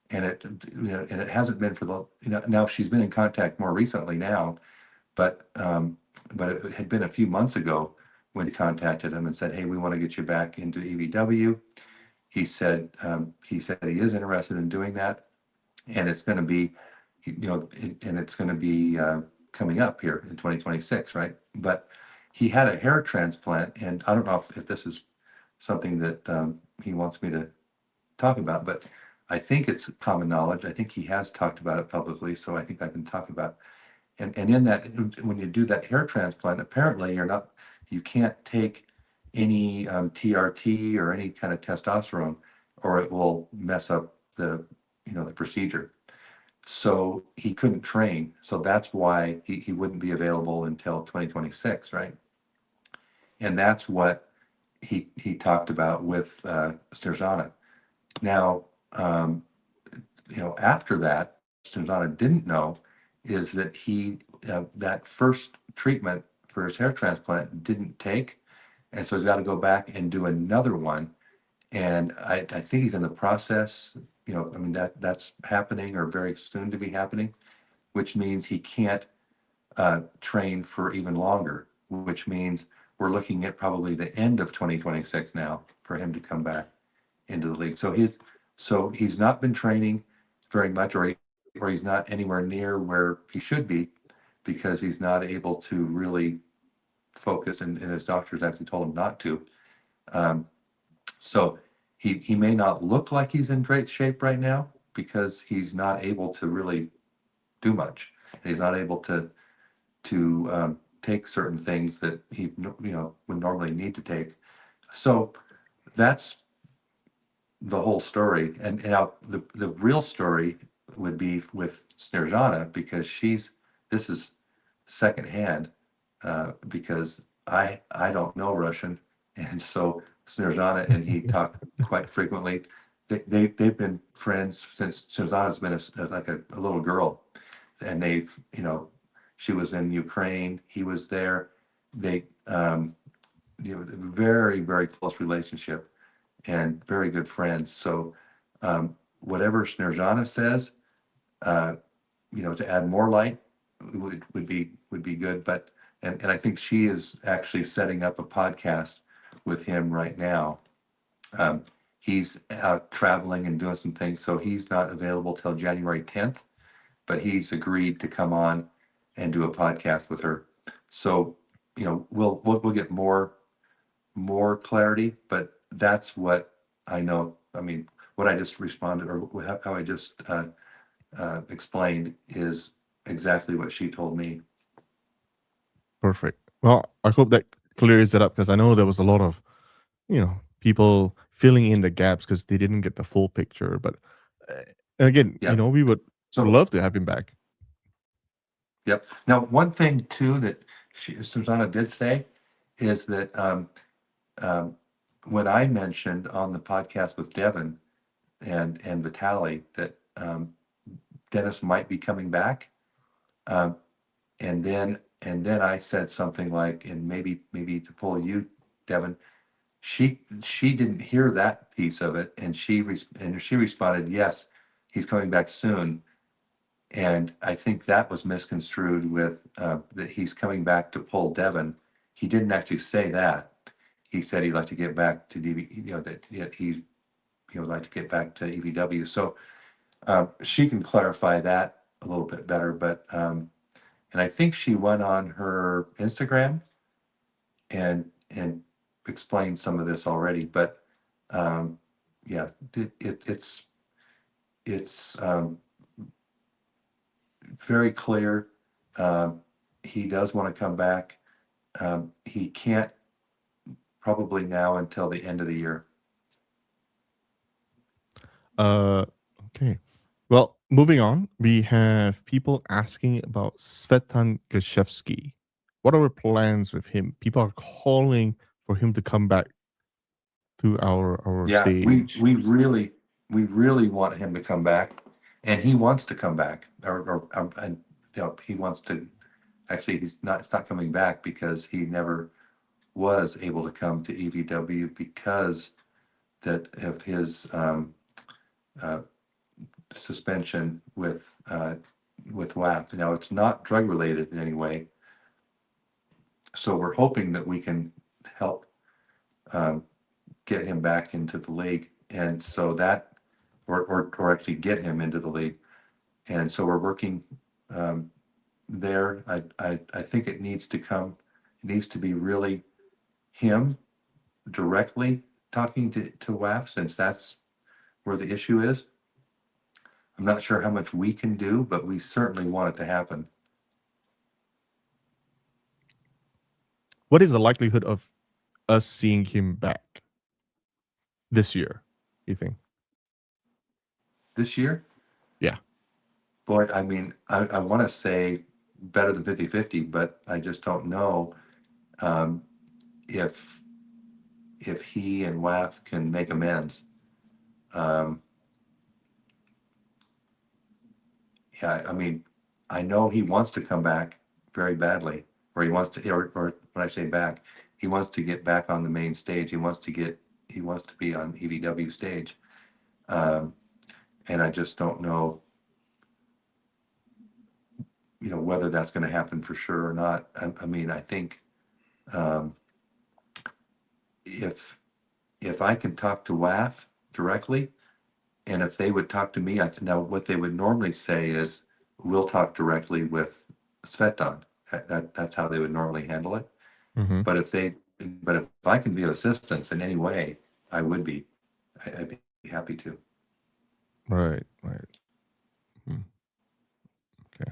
and it hasn't been for the now she's been in contact more recently now, but it had been a few months ago when he contacted him and said, "Hey, we want to get you back into EVW." He said he is interested in doing that, and it's going to be coming up here in 2026, right? But he had a hair transplant, and I don't know if this is something that he wants me to talk about, but I think it's common knowledge. I think he has talked about it publicly, so I think I can talk about it. And in that, when you do that hair transplant, apparently you can't take any TRT or any kind of testosterone, or it will mess up the procedure. So he couldn't train. So that's why he wouldn't be available until 2026, right? And that's what he talked about with Snezhana. Now, after that, Snezhana didn't know is that that first treatment for his hair transplant didn't take, and so he's got to go back and do another one. And I think he's in the process. I mean that's happening or very soon to be happening, which means he can't train for even longer. Which means we're looking at probably the end of 2026 now for him to come back into the league. So he's not been training very much, or he's not anywhere near where he should be, because he's not able to really focus, and his doctors actually told him not to. So he may not look like he's in great shape right now because he's not able to really do much. He's not able to take certain things that he would normally need to take. So that's the whole story. And now the real story would be with Snežana, because this is secondhand, because I don't know Russian, and so Snežana and he talk quite frequently. They've been friends since Snežana's been like a little girl, and she was in Ukraine, he was there. They very, very close relationship and very good friends. So whatever Snežana says, to add more light would be good. But and I think she is actually setting up a podcast with him right now. He's out traveling and doing some things, so he's not available till January 10th, but he's agreed to come on and do a podcast with her. So we'll get more clarity, but that's what I know. I mean, what I just responded, or how I just explained, is exactly what she told me. Perfect. Well, I hope that clears it up, because I know there was a lot of, people filling in the gaps because they didn't get the full picture. But again, Yeah. we would So love to have him back. Yep. Now, one thing too that Susanna did say is that when I mentioned on the podcast with Devin and Vitaly that Dennis might be coming back, um, and then I said something like, and maybe to pull you, Devin, she didn't hear that piece of it, and she responded, yes, he's coming back soon. And I think that was misconstrued with that he's coming back to pull Devin. He didn't actually say that. He said he'd like to get back to DV, that he would like to get back to EVW. So she can clarify that a little bit better. But and I think she went on her Instagram and explained some of this already. But yeah, it's very clear. He does want to come back. He can't probably now until the end of the year. Okay. Well, moving on, we have people asking about Svetan Gashevsky. What are our plans with him? People are calling for him to come back to our Yeah, we stage. really want him to come back, and he wants to come back, and he wants to. Actually, it's not coming back because he never was able to come to EVW because that of his uh, suspension with WAP. Now, it's not drug related in any way, so we're hoping that we can help um, get him back into the league, and so that, or actually get him into the league, and so we're working there. I think it needs to come. It needs to be really him directly talking to WAF, since that's where the issue is. I'm not sure how much we can do, but we certainly want it to happen. What is the likelihood of us seeing him back this year, you think? This year? Yeah. Boy, I mean, I want to say better than 50-50, but I just don't know um, if he and WAF can make amends. Um, yeah, I mean, I know he wants to come back very badly, or he wants to, or when I say back, he wants to get back on the main stage. He wants to be on EVW stage. Um, and I just don't know, whether that's going to happen for sure or not. I mean, I think um, if I can talk to WAF directly, and if they would talk to me, now what they would normally say is, we'll talk directly with Svetan. That's how they would normally handle it. Mm-hmm. But if I can be of assistance in any way, I would be. I'd be happy to. Right. Hmm. Okay.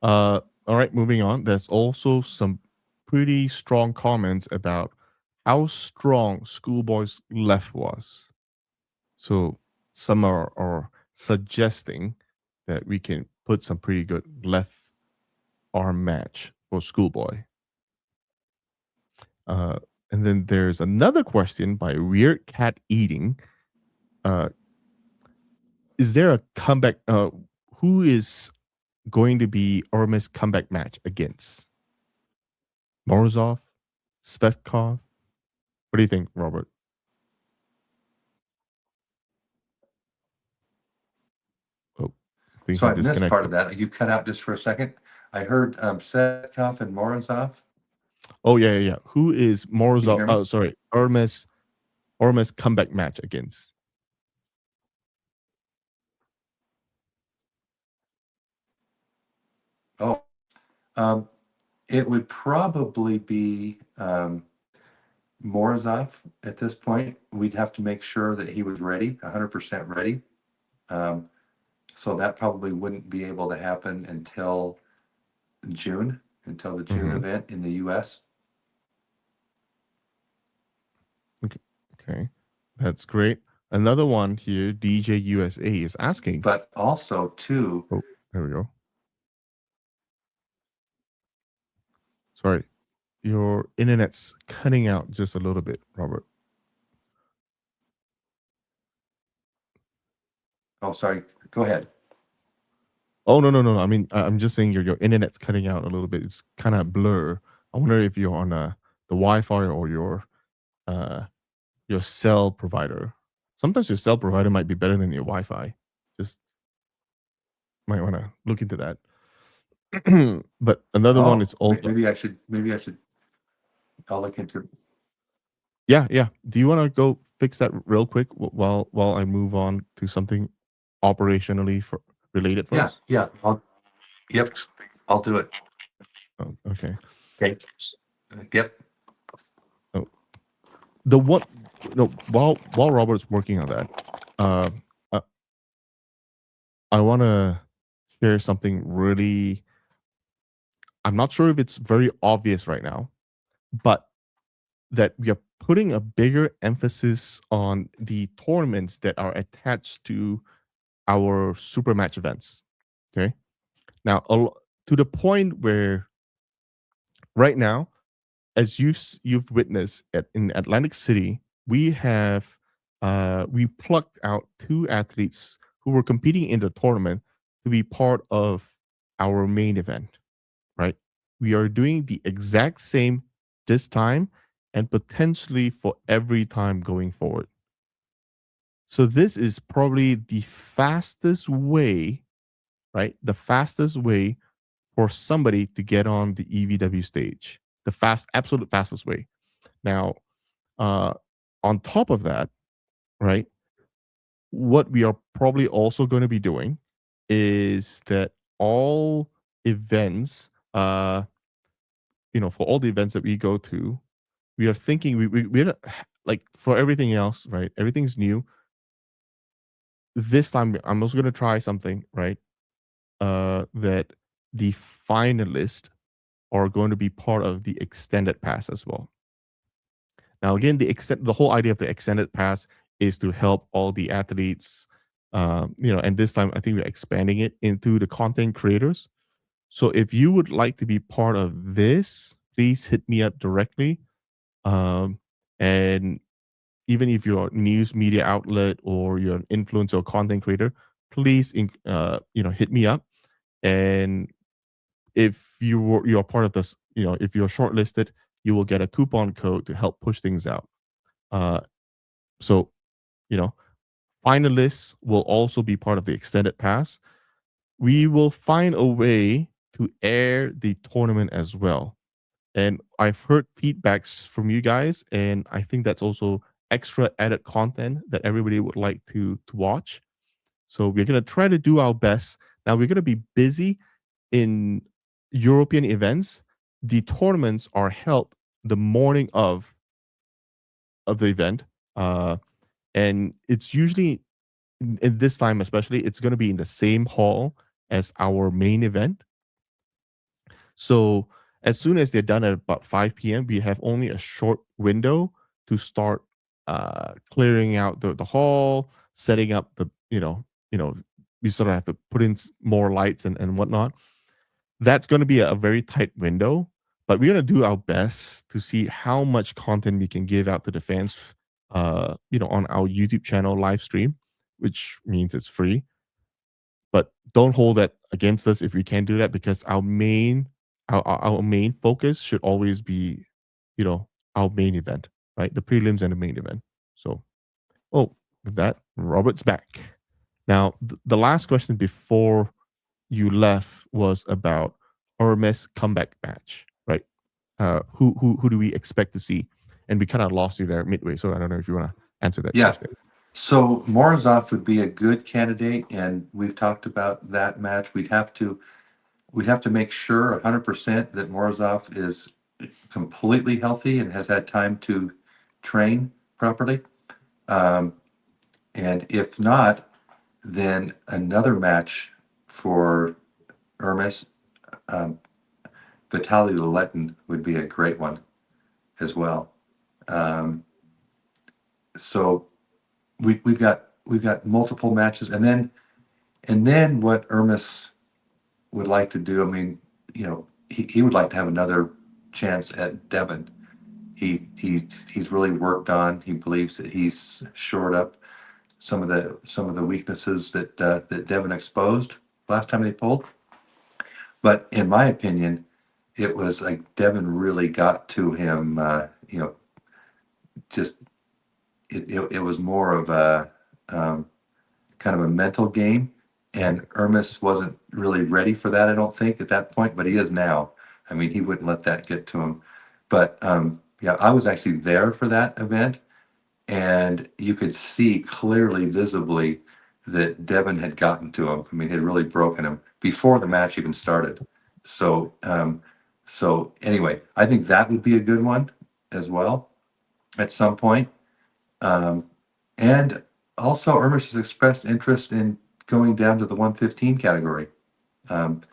All right. Moving on. There's also some pretty strong comments about how strong Schoolboy's left was. So some are suggesting that we can put some pretty good left arm match for Schoolboy. And then there's another question by Weird Cat Eating. Is there a comeback? Who is going to be Orm's comeback match against? Morozov? Svetkov? What do you think, Robert? Oh, I think So he I missed part of disconnected. that. You cut out just for a second. I heard Setkov and Morozov. Oh, yeah. Who is Can you Morozov? hear me? Oh, sorry. Orm's comeback match against? Oh, it would probably be Morozov at this point. We'd have to make sure that he was ready, 100% ready. So that probably wouldn't be able to happen until June, until the June Mhm. event in the US. Okay. That's great. Another one here, DJ USA is asking. But also, too, Oh, there we go. Sorry. Your internet's cutting out just a little bit, Robert. oh, sorry, go ahead. Oh, no. I mean, I'm just saying your internet's cutting out a little bit. It's kind of blur. I wonder if you're on the Wi-Fi or your cell provider. Sometimes your cell provider might be better than your Wi-Fi. Just might want to look into that. But another one is also Maybe I should. I'll look into. yeah. Do you want to go fix that real quick while I move on to something operationally related first? Yeah. Yep. I'll do it. Oh, okay. Okay. Yep. Oh, the one no while Robert's working on that, uh, uh, I want to share something really. I'm not sure if it's very obvious right now, but that we are putting a bigger emphasis on the tournaments that are attached to our super match events. Okay. Now, to the point where right now, as you've witnessed in Atlantic City, we plucked out two athletes who were competing in the tournament to be part of our main event. Right? We are doing the exact same this time and potentially for every time going forward. So this is probably the fastest way, right? The fastest way for somebody to get on the EVW stage. The absolute fastest way. Now, uh, on top of that, right? What we are probably also going to be doing is that all events, for all the events that we go to, we are thinking we don't like for everything else, right? Everything's new. This time, I'm also going to try something, right? That the finalists are going to be part of the extended pass as well. Now, again, the whole idea of the extended pass is to help all the athletes, and this time I think we're expanding it into the content creators. So if you would like to be part of this, please hit me up directly. And even if you're a news media outlet or you're an influencer or content creator, please, hit me up. And if you're part of this, if you're shortlisted, you will get a coupon code to help push things out. Uh, so, you know, finalists will also be part of the extended pass. We will find a way to air the tournament as well. And I've heard feedbacks from you guys, and I think that's also extra added content that everybody would like to watch. So we're gonna try to do our best. Now we're gonna be busy in European events. The tournaments are held the morning of the event, and it's usually in this time, especially, it's gonna be in the same hall as our main event. So as soon as they're done at about 5 p.m., we have only a short window to start clearing out the hall, setting up we sort of have to put in more lights and whatnot. That's going to be a very tight window, but we're going to do our best to see how much content we can give out to the fans, on our YouTube channel live stream, which means it's free. But don't hold that against us if we can't do that, because our main focus should always be, our main event, right? The prelims and the main event. So, with that, Robert's back. Now, the last question before you left was about Hermes comeback match, right? Who do we expect to see? And we kind of lost you there midway, so I don't know if you want to answer that Yeah. first. So Morozov would be a good candidate, and we've talked about that match. We'd have to make sure 100% that Morozov is completely healthy and has had time to train properly. And if not, then another match for Hermes, Vitaly Letin would be a great one as well. So we've got multiple matches, and then what Hermes would like to do. I mean, he would like to have another chance at Devon. He's really worked on. He believes that he's shored up some of the weaknesses that Devon exposed last time they pulled. But in my opinion, it was like Devon really got to him. Just it was more of a kind of a mental game, and Hermes wasn't really ready for that, I don't think, at that point, but he is now. I mean, he wouldn't let that get to him. But yeah, I was actually there for that event, and you could see clearly, visibly, that Devon had gotten to him. I mean, had really broken him before the match even started. So, so anyway, I think that would be a good one as well at some point. And also, Hermes has expressed interest in going down to the 115 category. And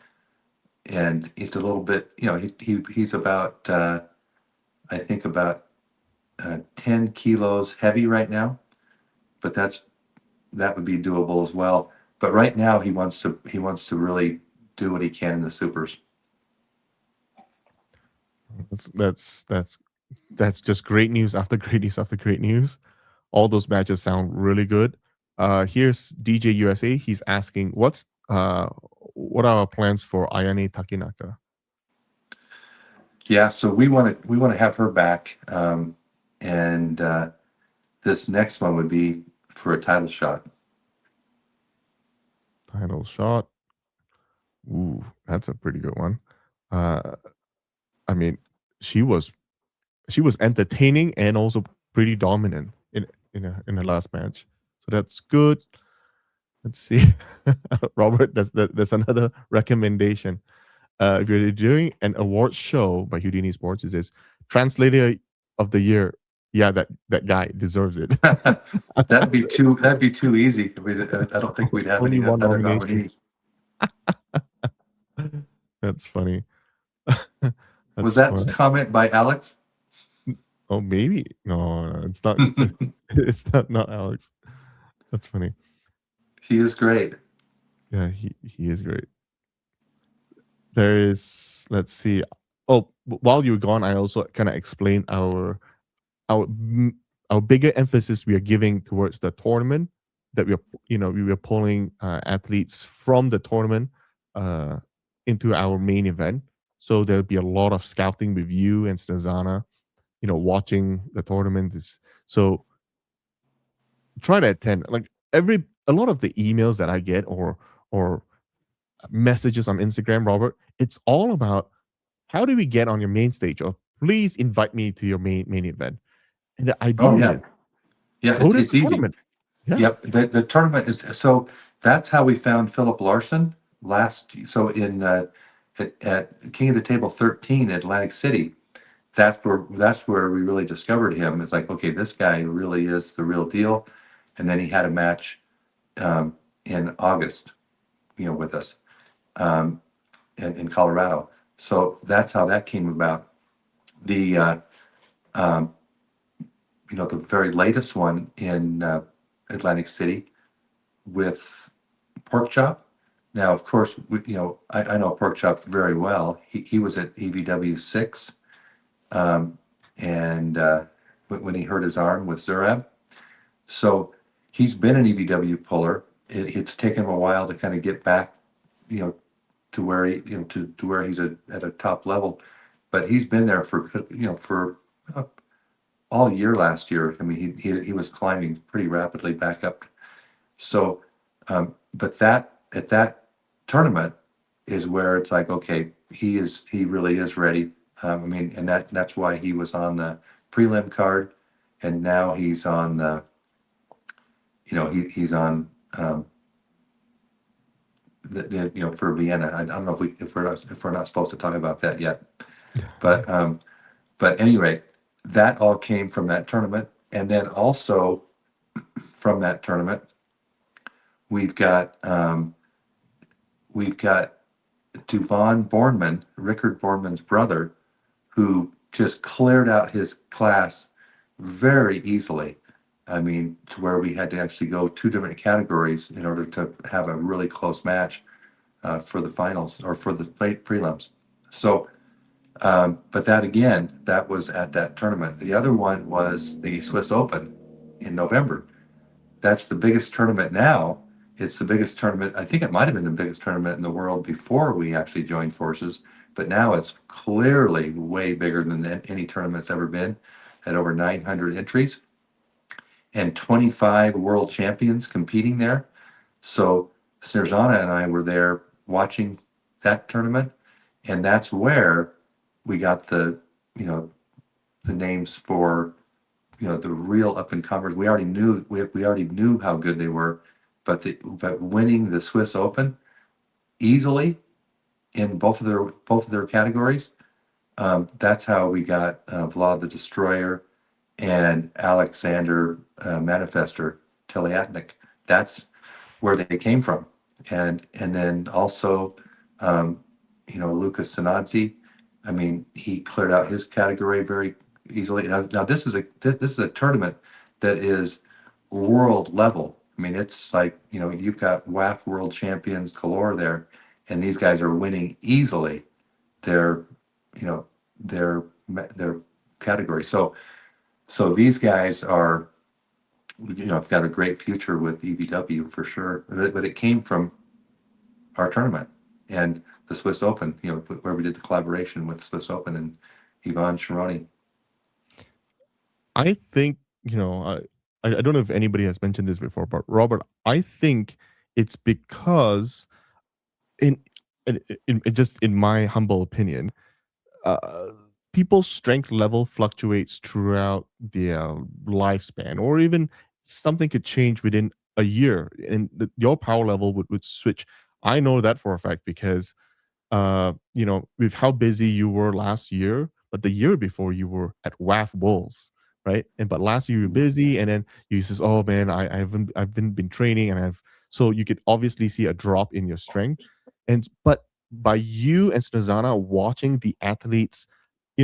it's a little bit, he's about, I think about 10 kilos heavy right now, but that would be doable as well. But right now he wants to really do what he can in the supers. That's just great news after great news after great news. All those matches sound really good. Here's DJ USA. He's asking, what are our plans for Ayane Takinaka? Yeah, so we want to have her back, and this next one would be for a title shot. Title shot. Ooh, that's a pretty good one. I mean, she was entertaining and also pretty dominant in the last match. So that's good. Let's see. Robert, there's another recommendation. If you're doing an awards show by Houdini Sports, it says Translator of the Year. Yeah, that guy deserves it. That'd be too easy. I don't think we'd have Only any one other nomination. nominees. That's funny. Was that funny. comment by Alex? Oh, maybe. No, it's not. It's not Alex. That's funny. He is great. Yeah, he is great. There is, let's see. Oh, while you were gone, I also kind of explained our bigger emphasis we are giving towards the tournament, that we were pulling athletes from the tournament into our main event. So there'll be a lot of scouting with you and Snezana, watching the tournament. So try to attend. Like a lot of the emails that I get or messages on Instagram, Robert, it's all about, how do we get on your main stage, or please invite me to your main event. And the idea is, go to it's the easy. tournament. Yeah. Yep, the tournament is, so that's how we found Philip Larson in at King of the Table 13 at Atlantic City. That's where we really discovered him. It's like, okay, this guy really is the real deal. And then he had a match in August, with us in Colorado. So that's how that came about. The um, the very latest one in Atlantic City with Pork Chop. Now, of course, I know Pork Chop very well. He was at EVW 6, um, and when he hurt his arm with Zurab. So he's been an EVW puller. It's taken him a while to kind of get back, you know, to where to where he's at a top level. But he's been there for uh, all year last year. I mean, he was climbing pretty rapidly back up. So, but that at that tournament is where it's like, okay, he really is ready. I mean, and that's why he was on the prelim card, and now he's on the, he's on for Vienna. I don't know if we're not supposed to talk about that yet, but at any rate, that all came from that tournament, and then also from that tournament, we've got Duvon Bornman, Rickard Bornman's brother, who just cleared out his class very easily. I mean, to where we had to actually go 2 different categories in order to have a really close match for the finals or for the prelims. So, but that was at that tournament. The other one was the Swiss Open in November. That's the biggest tournament now. It's the biggest tournament. I think it might have been the biggest tournament in the world before we actually joined forces, but now it's clearly way bigger than any tournament's ever been, at over 900 entries and 25 world champions competing there. So Snerzana and I were there watching that tournament, and that's where we got the names for the real up and comers. We already knew how good they were, but winning the Swiss Open easily in both of their categories. That's how we got Vlad the Destroyer and Alexander Manifester Teliatnik. That's where they came from, and then also Lucas Sinadzi. I mean, he cleared out his category very easily. Now this is a tournament that is world level. I mean, it's like, you've got WAF world champions galore there, and these guys are winning easily their their category. So these guys are, have got a great future with EVW for sure. But it came from our tournament and the Swiss Open, where we did the collaboration with Swiss Open and Ivan Sharoni. I think, I don't know if anybody has mentioned this before, but Robert, I think it's because in, just in my humble opinion, uh, people's strength level fluctuates throughout their lifespan, or even something could change within a year, and your power level would switch. I know that for a fact because with how busy you were last year, but the year before you were at WAF Wolves, right? And but last year you were busy, and then you says, "Oh man, I've been training, and I've." So you could obviously see a drop in your strength, and but by you and Snezana watching the athletes,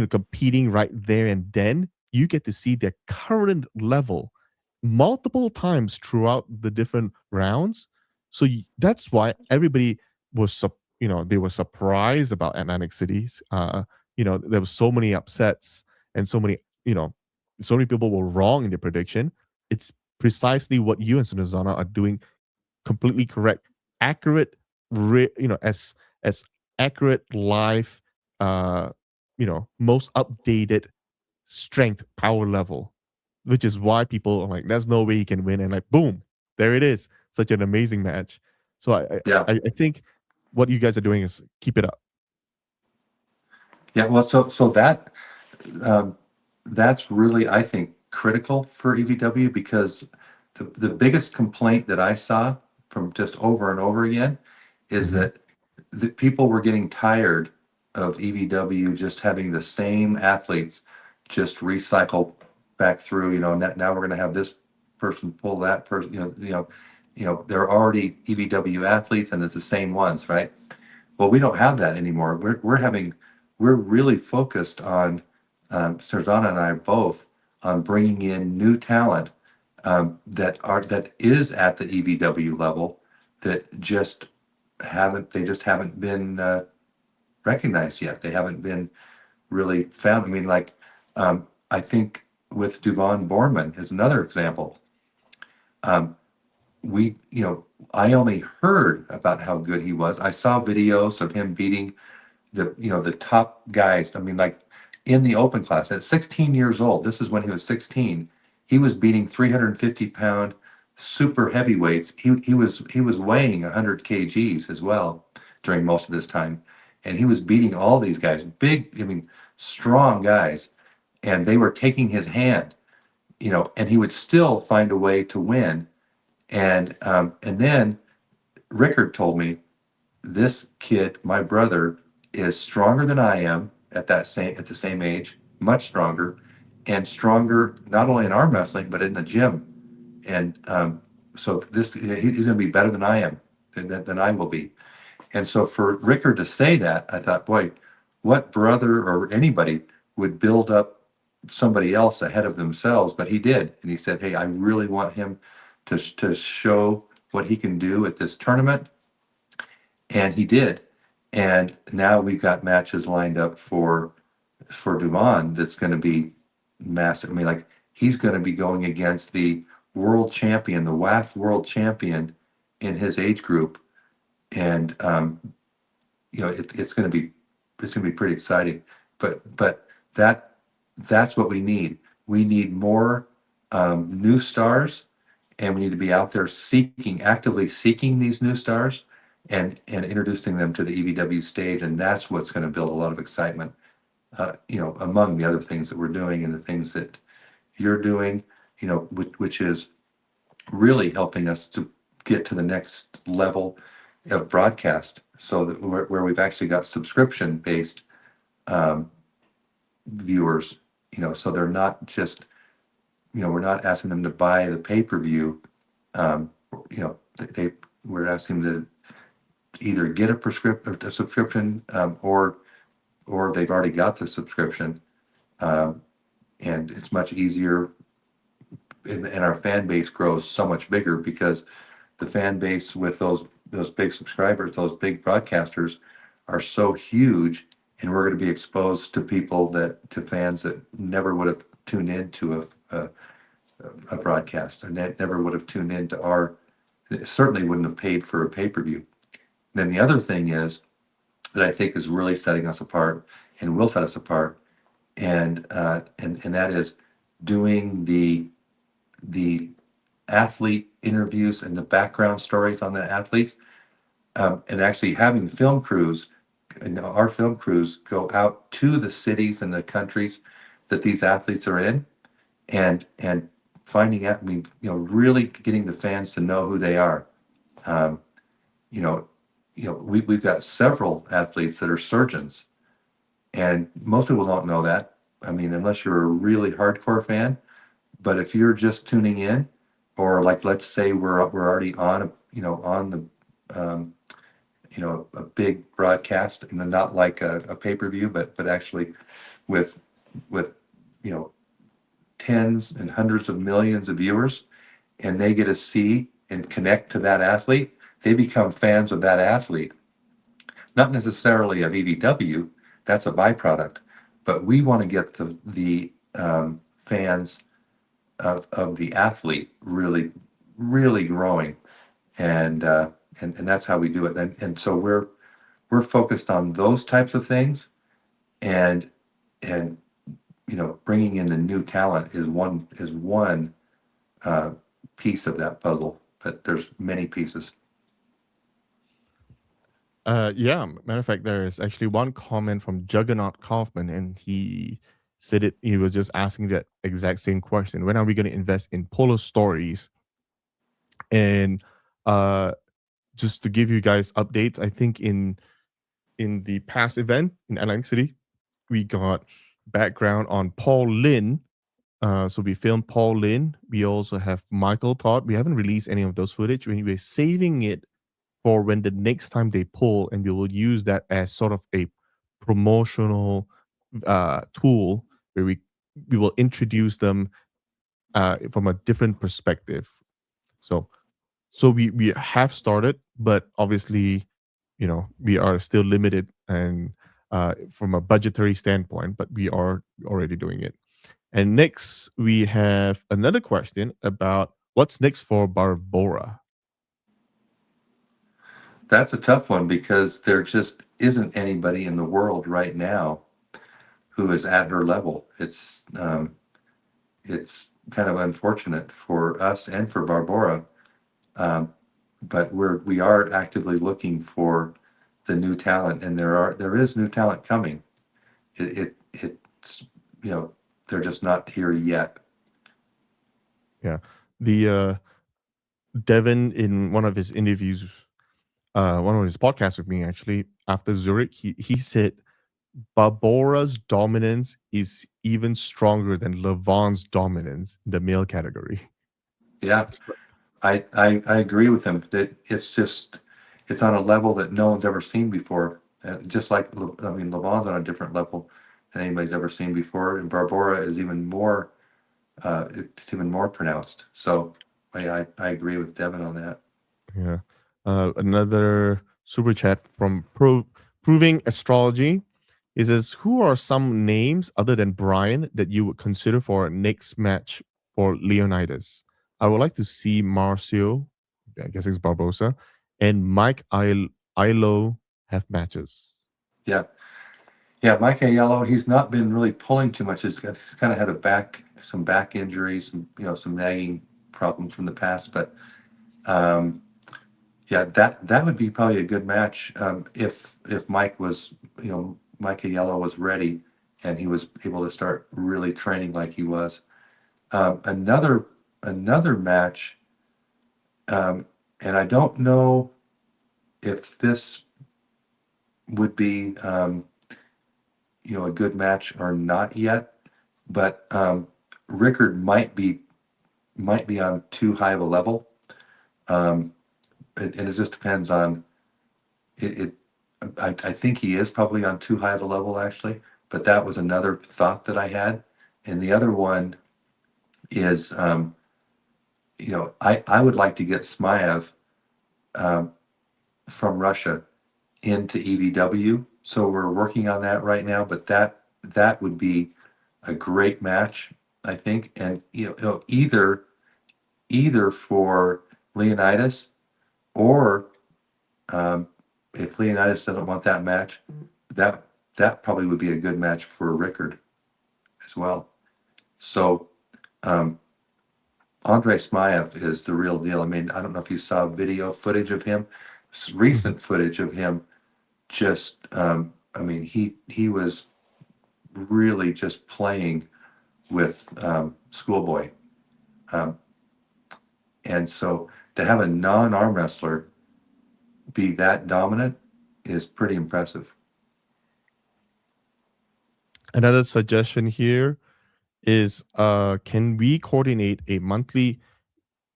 competing right there and then, you get to see their current level multiple times throughout the different rounds. So that's why everybody was they were surprised about Atlantic Cities. There was so many upsets and so many people were wrong in their prediction. It's precisely what you and Sunazana are doing completely correct. Accurate, as accurate live, most updated strength power level, which is why people are like, there's no way he can win. And like, boom, there it is. Such an amazing match. So Yeah. I think what you guys are doing is keep it up. Yeah. Well, so um, that's really, I think, critical for EVW, because the biggest complaint that I saw from just over and over again is Mhm. that the people were getting tired of EVW just having the same athletes just recycle back through. Now we're going to have this person pull that person. They're already EVW athletes, and it's the same ones, right? Well, we don't have that anymore. We're having we're really focused on, Svetlana and I both, on bringing in new talent that is at the EVW level that just haven't been recognized yet. They haven't been really found. I mean, like, I think with Duvon Borman is another example. Um, I only heard about how good he was. I saw videos of him beating the top guys. I mean, like in the open class at 16 years old, this is when he was 16, he was beating 350-pound super heavyweights. He was weighing 100 kgs as well during most of this time. And he was beating all these guys, big, I mean, strong guys, and they were taking his hand, and he would still find a way to win. And then Rickard told me, this kid, my brother, is stronger than I am at the same age, much stronger, and stronger not only in arm wrestling but in the gym. And so he's going to be better than I am, than I will be. And so for Rickard to say that, I thought, boy, what brother or anybody would build up somebody else ahead of themselves? But he did, and he said, hey, I really want him to show what he can do at this tournament. And he did. And now we've got matches lined up for Duvon that's going to be massive. I mean, like, he's going to be going against the world champion, the WAF world champion in his age group. And it's going to be pretty exciting. But that's what we need. We need more new stars, and we need to be out there actively seeking these new stars and introducing them to the EVW stage. And that's what's going to build a lot of excitement, among the other things that we're doing and the things that you're doing, which is really helping us to get to the next level of broadcast, so that where we've actually got subscription based viewers, so they're not just, we're not asking them to buy the pay-per-view. We're asking them to either get a subscription, or they've already got the subscription, and it's much easier, and our fan base grows so much bigger because the fan base with those big subscribers, those big broadcasters, are so huge, and we're going to be exposed to fans that never would have tuned into a broadcast, and that never would have tuned into certainly wouldn't have paid for a pay-per-view. Then the other thing is that I think is really setting us apart and will set us apart, and that is doing the athlete interviews and the background stories on the athletes, and actually having film crews, and our film crews go out to the cities and the countries that these athletes are in, and finding out, I mean, really getting the fans to know who they are. We've got several athletes that are surgeons, and most people don't know that. I mean, unless you're a really hardcore fan. But if you're just tuning in, or like, let's say we're already on the a big broadcast, and not like a pay-per-view, but actually with tens and hundreds of millions of viewers, and they get to see and connect to that athlete, they become fans of that athlete. Not necessarily of EVW, that's a byproduct, but we want to get the fans of the athlete really, really growing, and that's how we do it. And so we're focused on those types of things, and bringing in the new talent is one piece of that puzzle, but there's many pieces. Yeah, matter of fact, there is actually one comment from Juggernaut Kaufman, and he said he was just asking that exact same question. When are we going to invest in Polo Stories? And just to give you guys updates, I think in the past event in Atlantic City, we got background on Paul Lynn. So we filmed Paul Lynn. We also have Michael Todd. We haven't released any of those footage. We're saving it for when the next time they pull, and we will use that as sort of a promotional tool where we will introduce them from a different perspective. So we have started, but obviously, we are still limited and from a budgetary standpoint, but we are already doing it. And next, we have another question about what's next for Barbora. That's a tough one because there just isn't anybody in the world right now who is at her level. It's kind of unfortunate for us and for Barbora, um, but we are actively looking for the new talent, and there is new talent coming. It's they're just not here yet. Yeah. The Devin, in one of his interviews, one of his podcasts with me actually, after Zurich, he said Barbora's dominance is even stronger than Levon's dominance in the male category. Yeah, I agree with him that it's on a level that no one's ever seen before. Just like Levon's on a different level than anybody's ever seen before, and Barbora is even more it's even more pronounced. So I agree with Devin on that. Yeah. Another super chat from Proving Astrology. He says, who are some names other than Brian that you would consider for a next match for Leonidas? I would like to see Marcio, I guess it's Barbosa, and Mike Ilo have matches. Yeah, yeah. Mike Aiello, he's not been really pulling too much. He's kind of had some back injuries, some nagging problems from the past. But yeah, that would be probably a good match if Mike was, Mike Aiello was ready and he was able to start really training like he was. Another match, and I don't know if this would be a good match or not yet, but Rickard might be on too high of a level, and it just depends on it. I think he is probably on too high of a level actually, but that was another thought that I had, and the other one is I would like to get Smaev from Russia into EVW. So we're working on that right now, but that would be a great match, I think. And either for Leonidas or if Leonidas doesn't want that match, that probably would be a good match for Rickard as well. So Andrei Smaev is the real deal. I mean, I don't know if you saw video footage of him, recent footage of him. Just, he was really just playing with Schoolboy, and so to have a non-arm wrestler be that dominant is pretty impressive. Another suggestion here is can we coordinate a monthly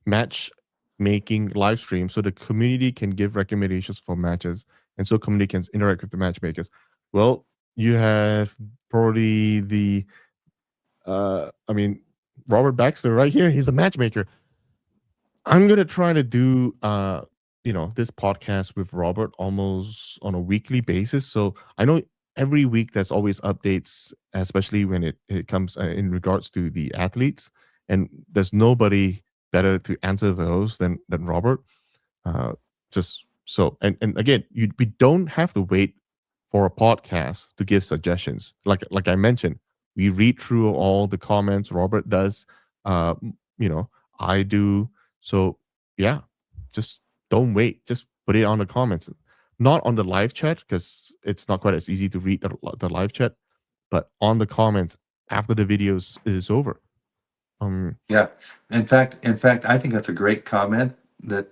match making live stream so the community can give recommendations for matches and so community can interact with the matchmakers? Well, you have probably the Robert Baxter right here. He's a matchmaker. I'm gonna try to do this podcast with Robert almost on a weekly basis. So I know every week there's always updates, especially when it comes in regards to the athletes, and there's nobody better to answer those than Robert. Just so and again, we don't have to wait for a podcast to give suggestions. Like I mentioned, we read through all the comments. Robert does. I do. So yeah, just don't wait. Just put it on the comments, not on the live chat because it's not quite as easy to read the live chat, but on the comments after the videos is over. Yeah, in fact, I think that's a great comment that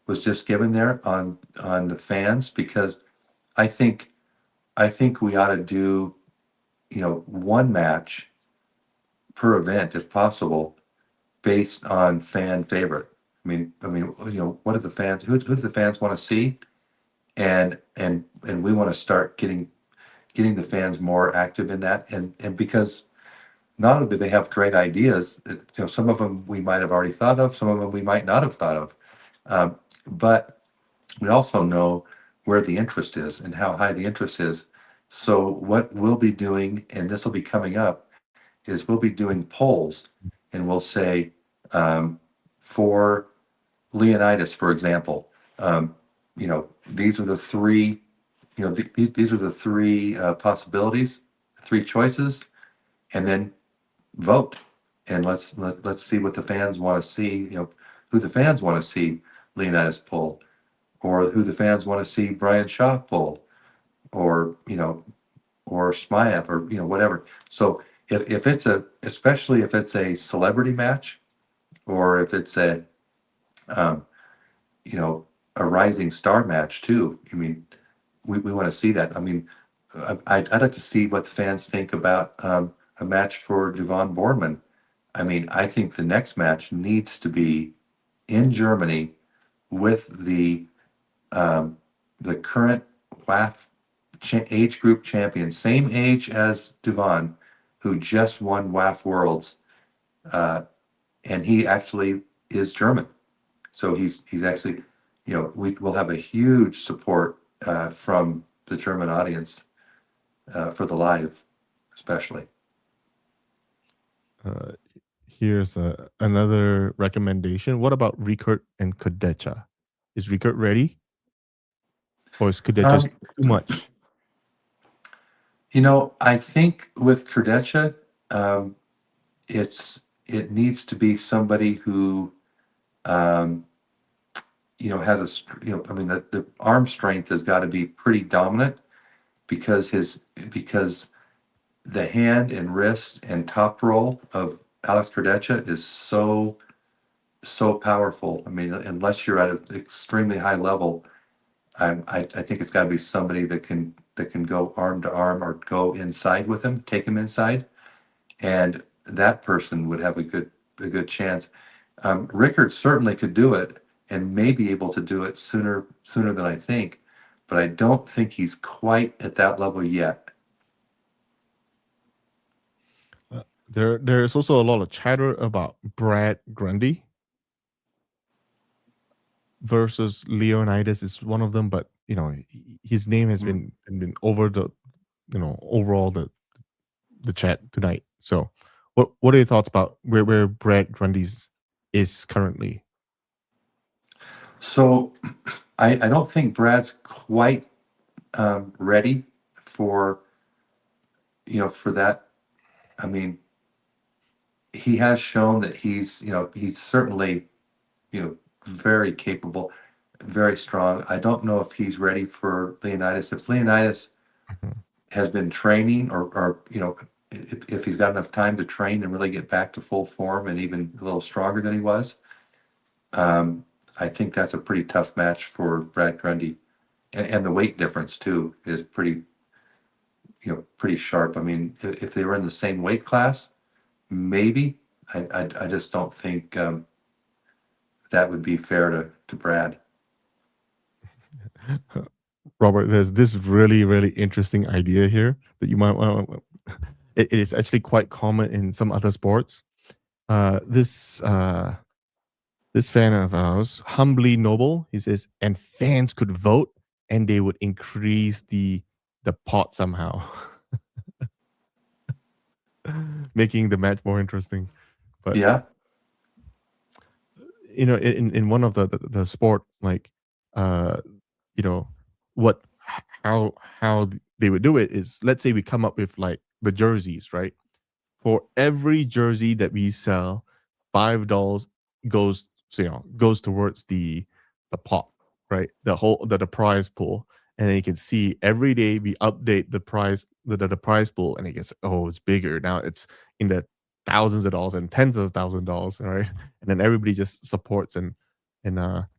was just given there on the fans, because I think we ought to do one match per event if possible, based on fan favorite. What do the fans? Who do the fans want to see? And we want to start getting getting the fans more active in that, and because not only do they have great ideas, some of them we might have already thought of, some of them we might not have thought of, but we also know where the interest is and how high the interest is. So what we'll be doing, and this will be coming up, is we'll be doing polls, and we'll say, for Leonidas, for example, these are the three, these are the three possibilities, three choices, and then vote, and let's see what the fans want to see. Who the fans want to see Leonidas pull, or who the fans want to see Brian Shaw pull, or or Smyev, or whatever. So if it's especially if it's a celebrity match, or if it's um, you know a rising star match too. I mean, we want to see that. I mean, I'd like to see what the fans think about a match for Devon Boardman. I mean, I think the next match needs to be in Germany with the current WAF age group champion, same age as Devon, who just won WAF Worlds, and he actually is German. So he's actually, we will have a huge support from the German audience for the live, especially. Uh, Here's another recommendation. What about Rikert and Kodecha? Is Rikert ready, or is Kodecha Um, too much? I think with Kurdecha, um, it needs to be somebody who, um, has I mean, the arm strength has got to be pretty dominant, because because the hand and wrist and top roll of Alex Kurdecha is so powerful. I mean, unless you're at an extremely high level, I think it's got to be somebody that can go arm to arm or go inside with him, take him inside, and that person would have a good chance. Rickard certainly could do it, and may be able to do it sooner than I think, but I don't think he's quite at that level yet. There's also a lot of chatter about Brad Grundy versus Leonidas is one of them, but his name has been over the overall the chat tonight. So what are your thoughts about where Brad Grundy's is currently? So I don't think Brad's quite ready for for that. I mean, he has shown that he's certainly very capable, very strong. I don't know if he's ready for Leonidas. If Leonidas Mhm. has been training, or if he's got enough time to train and really get back to full form and even a little stronger than he was, I think that's a pretty tough match for Brad Grundy. And the weight difference too is pretty sharp. I mean, if they were in the same weight class, maybe. I just don't think that would be fair to Brad. Robert, there's this really, really interesting idea here that you might want. It is actually quite common in some other sports. This fan of ours, humbly noble, he says, and fans could vote, and they would increase the pot somehow, making the match more interesting. But Yeah. in one of the sport, like uh you know what how they would do it is, let's say we come up with like the jerseys, right? For every jersey that we sell, $5 goes goes towards the pot, right? The prize pool. And then you can see every day we update the prize, the prize pool, and it gets, oh, it's bigger now, it's in the thousands of dollars and tens of $1,000s, right? And then everybody just supports, and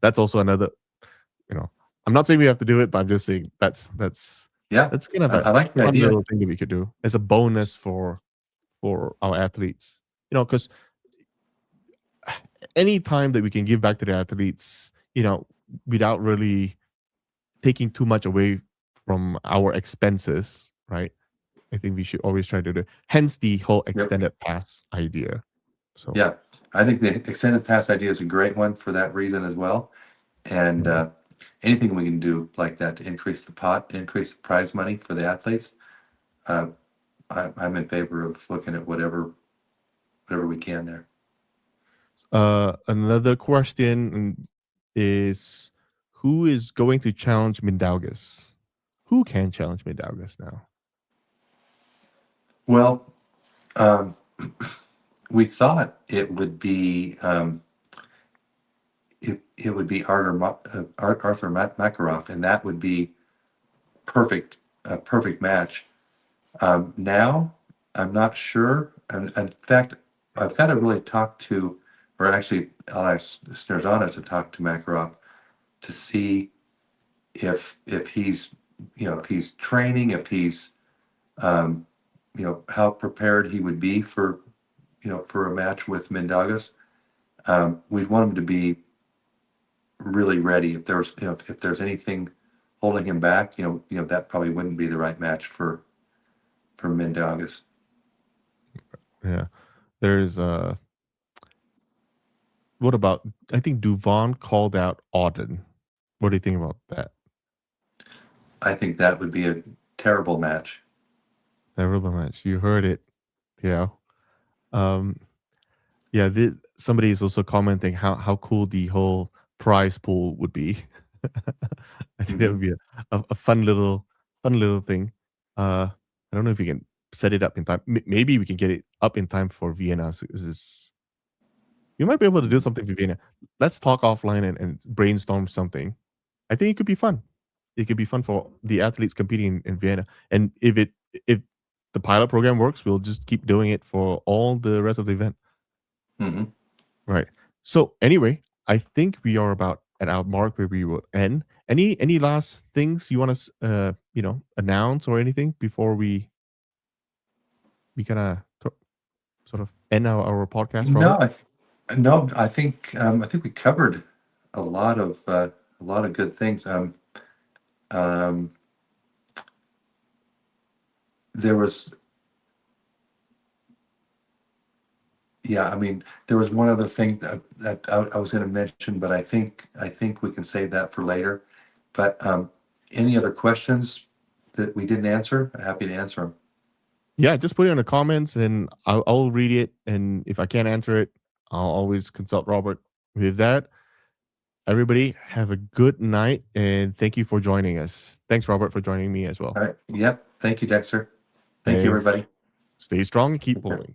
that's also another, you know I'm not saying we have to do it, but I'm just saying Yeah. that's kind of I a like the fun idea. little thing that we could do as a bonus for our athletes. Because any time that we can give back to the athletes, without really taking too much away from our expenses, right? I think we should always try to do. Hence the whole extended pass idea. So Yeah, I think the extended pass idea is a great one for that reason as well. And anything we can do like that to increase the pot, increase the prize money for the athletes, I'm in favor of looking at whatever we can there. another question is, who is going to challenge Mindaugas? Who can challenge Mindaugas now? Well, we thought it would be it would be Arthur Makarov, and that would be perfect, a perfect match. Now, I'm not sure. And in fact, I've got to really talk to, or actually, I'll ask Snerzana to talk to Makarov to see if he's, if he's training, if he's, how prepared he would be for, for a match with Mindaugas. We'd want him to be really ready. If there's, if there's anything holding him back, that probably wouldn't be the right match for Mindaugas. Yeah, there's what about? I think Duvon called out Auden. What do you think about that? I think that would be a terrible match. Terrible match. You heard it. Yeah. Um. Yeah. Somebody is also commenting how cool the whole prize pool would be. I think that would be a fun little thing. I don't know if we can set it up in time. Maybe we can get it up in time for Vienna. So you might be able to do something for Vienna. Let's talk offline and brainstorm something. I think it could be fun. It could be fun for the athletes competing in Vienna. And if the pilot program works, we'll just keep doing it for all the rest of the event. Mm-hmm. Right. So anyway, I think we are about at our mark where we will end. Any last things you want to announce or anything before we kind of sort of end our podcast? Robert? No, I think we covered a lot of good things. There was, I mean, there was one other thing that I was going to mention, but I think we can save that for later. But any other questions that we didn't answer? I'm happy to answer them. Yeah, just put it in the comments and I'll read it. And if I can't answer it, I'll always consult Robert. With that, everybody have a good night and thank you for joining us. Thanks, Robert, for joining me as well. All right. Yep. Thank you, Dexter. Thank you, Thanks. everybody. Stay strong and keep pulling.